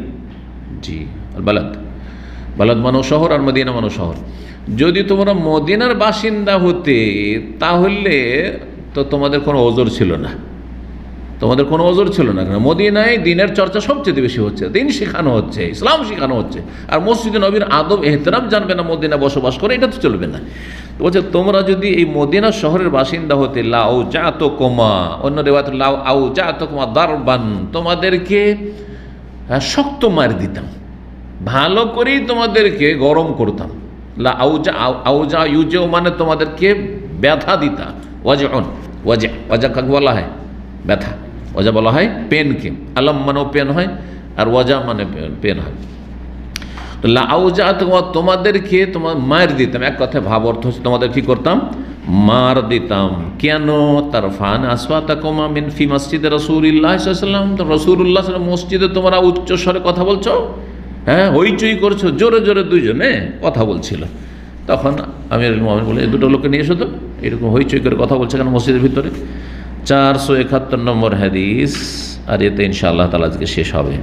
জি, আল বালাদ, বালাদ মানো শহর আর মদিনা মানো শহর। যদি তোমরা মদিনার বাসিন্দা হতে তাহলে তো তোমাদের কোনো ওজর ছিল না, তোমাদের কোনো ওজর ছিল না। কারণ মদিনায় দিনের চর্চা সবচেয়ে বেশি হচ্ছে, দিন শেখানো হচ্ছে, ইসলাম শেখানো হচ্ছে। আর মসজিদে নবীর আদব এহতেরাম জানবে না মদিনা বসবাস করে, এটা তো চলবে না। তো বলছে তোমরা যদি এই মদিনা শহরের বাসিন্দা হতে, লাউ জাতুকুমা, অন্য রিওয়ায়াত লাউ আউ জাতুকুমা দারবান, তোমাদেরকে শক্ত মার দিতাম, ভালো করেই তোমাদেরকে গরম করতাম। লা আউজা, আউজা ইউজেও মানে তোমাদেরকে ব্যথা দিতাম। ওয়াজউন, ওয়াজা কাকে বলা হয়? ব্যথা। ওয়াজা বলা হয় পেনকে, আলম মানেও পেন হয়, আর ওয়াজা মানে পেন হয়। তো লা আউজা, তোমাদেরকে মার দিতাম। এক কথায় ভাব অর্থ হচ্ছে তোমাদের কি করতাম? মার দিতাম। কেন? তারফান আসওয়াতাকুমা মিন ফি মসজিদে রাসূলুল্লাহ সাল্লাল্লাহু আলাইহি ওয়াসাল্লাম, তো রাসূলুল্লাহ সাল্লাল্লাহু আলাইহি মসজিদে তোমরা উচ্চ স্বরে কথা বলছো, হ্যাঁ, হইচই করছো, জোরে জোরে দুইজনে কথা বলছিল। তখন আমিরুল মুমিনিন বলে এই দুটো লোককে নিয়ে এসো তো, এরকম হইচই করে কথা বলছে কেন মসজিদের ভিতরে। 471 নম্বর হাদিস, আর এতে ইনশাআল্লাহ তাআলা আজকে শেষ হবে।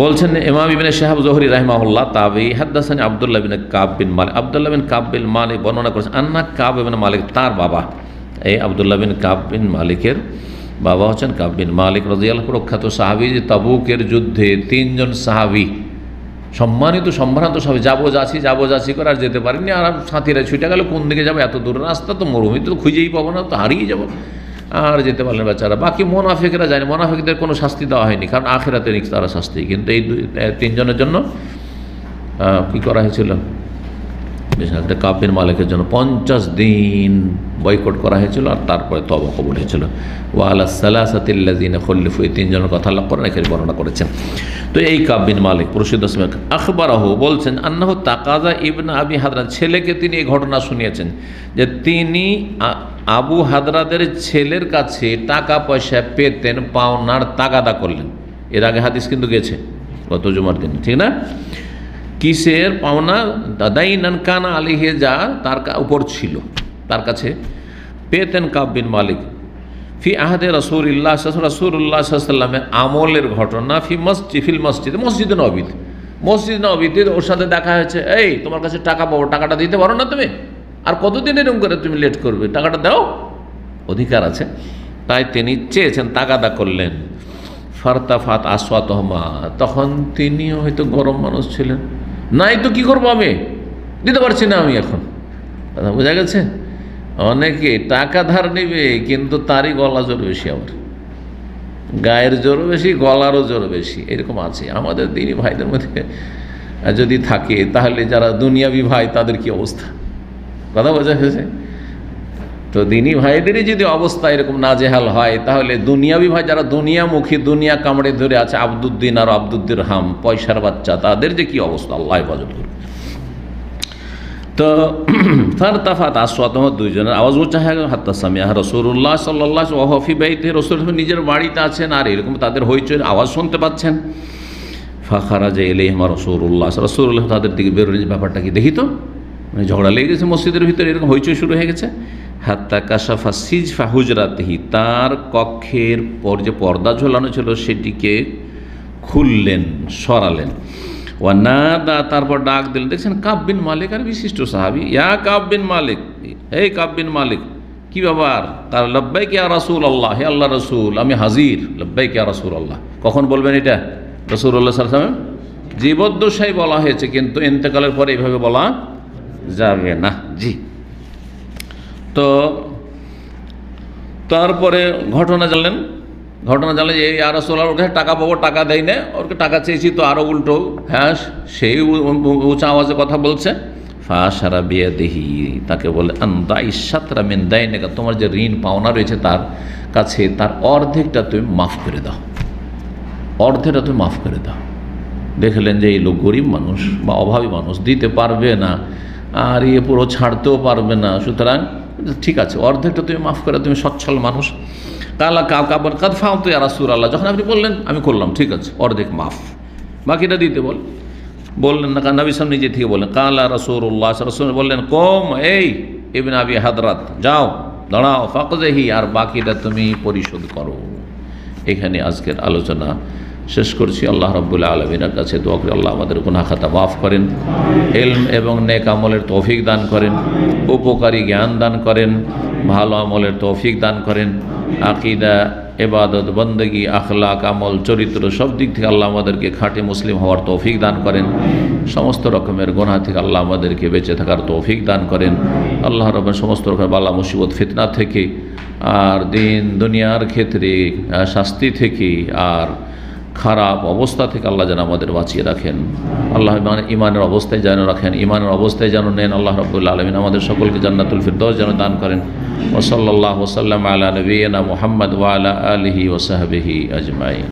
বলছেন ইমাম ইবনে শিহাব জোহরি রাহিমাহুল্লাহ তাবি হাদ্দাসানি আব্দুল্লাহ বিন কাব বিন মালিক, আব্দুল্লাহ বিন কাব বিন মালিক বর্ণনা করেছেন আন্না কাব বিন মালিক, তার বাবা এই আব্দুল্লাহ বিন কাব বিন মালিকের বাবা হচ্ছেন কাব বিন মালিক রাদিয়াল্লাহু আনহু, প্রখ্যাত সাহাবী। যে তাবুকের যুদ্ধে 3 জন সাহাবী, সম্মানিত সম্ভ্রান্ত সাহাবী, যাবো করে আর যেতে পারেনি। আর সাথীরা ছুটে গেল, কোন দিকে যাবো, এত দূর রাস্তা, তো মরুভূমি, তো খুঁজেই পাবো না, তো হারিয়ে যাবো, আর যেতে পারলেন বেচারা। বাকি মোনাফিকরা যায়নি, মোনাফিকদের কোনো শাস্তি দেওয়া হয়নি, কারণ আখিরাতে রিক্স তারা শাস্তি। কিন্তু এই 3 জনের জন্য কি করা হয়েছিল, বিশেষ করে কাব বিন মালিকের জন্য 50 দিন বয়কট করা হয়েছিল, আর তারপরে তওবা কবুল হয়েছিল। ওয়া আলা সালাসাতিল্লাযিনা খুলিফু, এই 3 জনের কথা আল্লাহ কোরআনে কারীমে বর্ণনা করেছেন। তো এই কাব বিন মালিক প্রসিদ্ধ আখবরাহু বলছেন আন্নাহু তাকাজা ইবনে আবি হাদরা, ছেলেকে তিনি এই ঘটনা শুনিয়েছেন যে তিনি আবু হাদরাদের ছেলের কাছে টাকা পয়সা পেতেন, পাওনার তাগাদা করলেন। এর আগে হাদিস কিন্তু গেছে গত জুমার দিন, ঠিক না? কিসের পাওনা? দাদাইনান কানা আলিহে, যা তার উপর ছিল, তার কাছে পেতেন কাব বিন মালিক। ফি আহাদে রাসূলুল্লাহ সাল্লামের আমলের ঘটনা, ফিল মসজিদে নববীতে ওর সাথে দেখা হয়েছে, এই তোমার কাছে টাকা পাবো, টাকাটা দিতে পারো না তুমি, আর কতদিন এরকম করে তুমি লেট করবে, টাকাটা দাও, অধিকার আছে। তাই তিনি চেয়েছেন, তাগাদা করলেন। ফারতাফাত আসওয়াতহুমা, তখন তিনি হয়তো গরম মানুষ ছিলেন, নাই তো কি করবো, আমি দিতে পারছি না আমি এখন। কথা বোঝা গেছে? অনেকে টাকা ধার নেবে, কিন্তু তারই গলা জোর বেশি, আবার গায়ের জোর বেশি, গলারও জোর বেশি, এরকম আছে আমাদের দিনী ভাইদের মধ্যে যদি থাকে, তাহলে যারা দুনিয়াবি ভাই তাদের কি অবস্থা, কথা বোঝা গেছে? তো দিনী ভাইদেরই যদি অবস্থা এরকম নাজেহাল হয়, তাহলে দুনিয়াবি ভাই যারা দুনিয়ামুখী, দুনিয়া কামড়ে ধরে আছে, আব্দুদ্দিন আর আব্দুদ্দির হাম, পয়সার বাচ্চা, তাদের যে কি অবস্থা, আল্লাহ হেফাজত করুন। তো ফারতাফাত আসওয়াতহুমা, 2 জনের আওয়াজ উঁচা হয়ে গেল। হাত্তা সামিআ রাসূলুল্লাহ সাল্লাল্লাহু আলাইহি ওয়া ফি বাইতিহি, রাসূল নিজের বাড়িতে আছেন, আর এরকম তাদের হইচইয়ের আওয়াজ শুনতে পাচ্ছেন। ফাখারাজা ইলাইহিম রাসূলুল্লাহ, তাদের দিকে বেরোলেন, ব্যাপারটা কি দেখি তো, মানে ঝগড়া লেগে গেছে মসজিদের ভিতরে, এরকম হইচই শুরু হয়ে গেছে। হাত্তা কাশাফা সিজফা হুজরাতিহি, তার কক্ষের পর যে পর্দা ঝোলানো ছিল সেটিকে খুললেন, সরালেন। ওয়া নাদা, তারপর ডাক দিলেন, দেখছেন কাব বিন মালিক, আর বিশিষ্ট সাহাবী, ইয়া কাব বিন মালিক, এই কাব বিন মালিক, কি ব্যাপার? তার লব্বাইক ইয়া রাসূলুল্লাহ, হে আল্লাহ রাসূল, আমি হাজির, লব্বাইক ইয়া রাসূলুল্লাহ। কখন বলবেন এটা? রাসূলুল্লাহ সাল্লাল্লাহু আলাইহি ওয়াসাল্লাম জীবদ্দশায় বলা হয়েছে, কিন্তু ইন্তেকালের পরে এইভাবে বলা যাবে না। জি। তো তারপরে ঘটনা জানলেন যে এই আর রাসূলুল্লাহ, ওর কাছে টাকা পাবো, টাকা দেয় না, ওরকে টাকা চেয়েছি, তো আরও উল্টো, হ্যাঁ সেই উঁচা আওয়াজে কথা বলছে। ফাশারা বিয়াদিহি, তাকে বলে আনদা ইশাতরা মিন দাইনিকা, তোমার যে ঋণ পাওনা রয়েছে তার কাছে, তার অর্ধেকটা তুমি মাফ করে দাও, অর্ধেকটা তুমি মাফ করে দাও। দেখলেন যে এই লোক গরিব মানুষ বা অভাবী মানুষ, দিতে পারবে না, আর পুরো ছাড়তেও পারবে না, সুতরাং ঠিক আছে, অর্ধেকটা তুমি মাফ করে, তুমি সচ্ছল মানুষ। কালা কাবার কাদ ফাউতু ইয়া রাসূলুল্লাহ, যখন আপনি বললেন আমি করলাম, ঠিক আছে, অর্ধেক মাফ, বাকিটা দিতে বললেন না, কারণ নবী সাল্লাল্লাহু নিজে থেকে বললেন। কালা রাসূলুল্লাহ, রাসূল বললেন, কম, এই ইবনে আবি হাদরাত, যাও দাঁড়াও, ফাকযাহি, আর বাকিটা তুমি পরিশোধ করো। এখানে আজকের আলোচনা শেষ করছি। আল্লাহ রাব্বুল আলামিনের কাছে দোয়া করি, আল্লাহ আমাদের গুনাহ খাতা মাফ করেন, ইলম এবং নেক আমলের তৌফিক দান করেন, উপকারী জ্ঞান দান করেন, ভালো আমলের তৌফিক দান করেন, আকীদা, ইবাদত, বন্দেগী, আখলাক, আমল, চরিত্র, সব দিক থেকে আল্লাহ আমাদেরকে খাঁটি মুসলিম হওয়ার তৌফিক দান করেন, সমস্ত রকমের গুনাহ থেকে আল্লাহ আমাদেরকে বেঁচে থাকার তৌফিক দান করেন। আল্লাহ রাব্বুল সমস্ত রকমের বালা মুসিবত ফিতনা থেকে, আর দিন দুনিয়ার ক্ষেত্রে শাস্তি থেকে, আর খারাপ অবস্থা থেকে আল্লাহ যেন আমাদের বাঁচিয়ে রাখেন। আল্লাহ ইমানের অবস্থায় যেন রাখেন, ইমানের অবস্থায় যেন নেন। আল্লাহ রাব্বুল আলামিন আমাদের সকলকে জান্নাতুল ফিরদৌস যেন দান করেন। ওয়া সাল্লাল্লাহু ওয়া সাল্লাম আলা নবিয়িনা মুহাম্মদ ওয়া আলা আলিহি ওয়া সাহবিহি আজমাইন।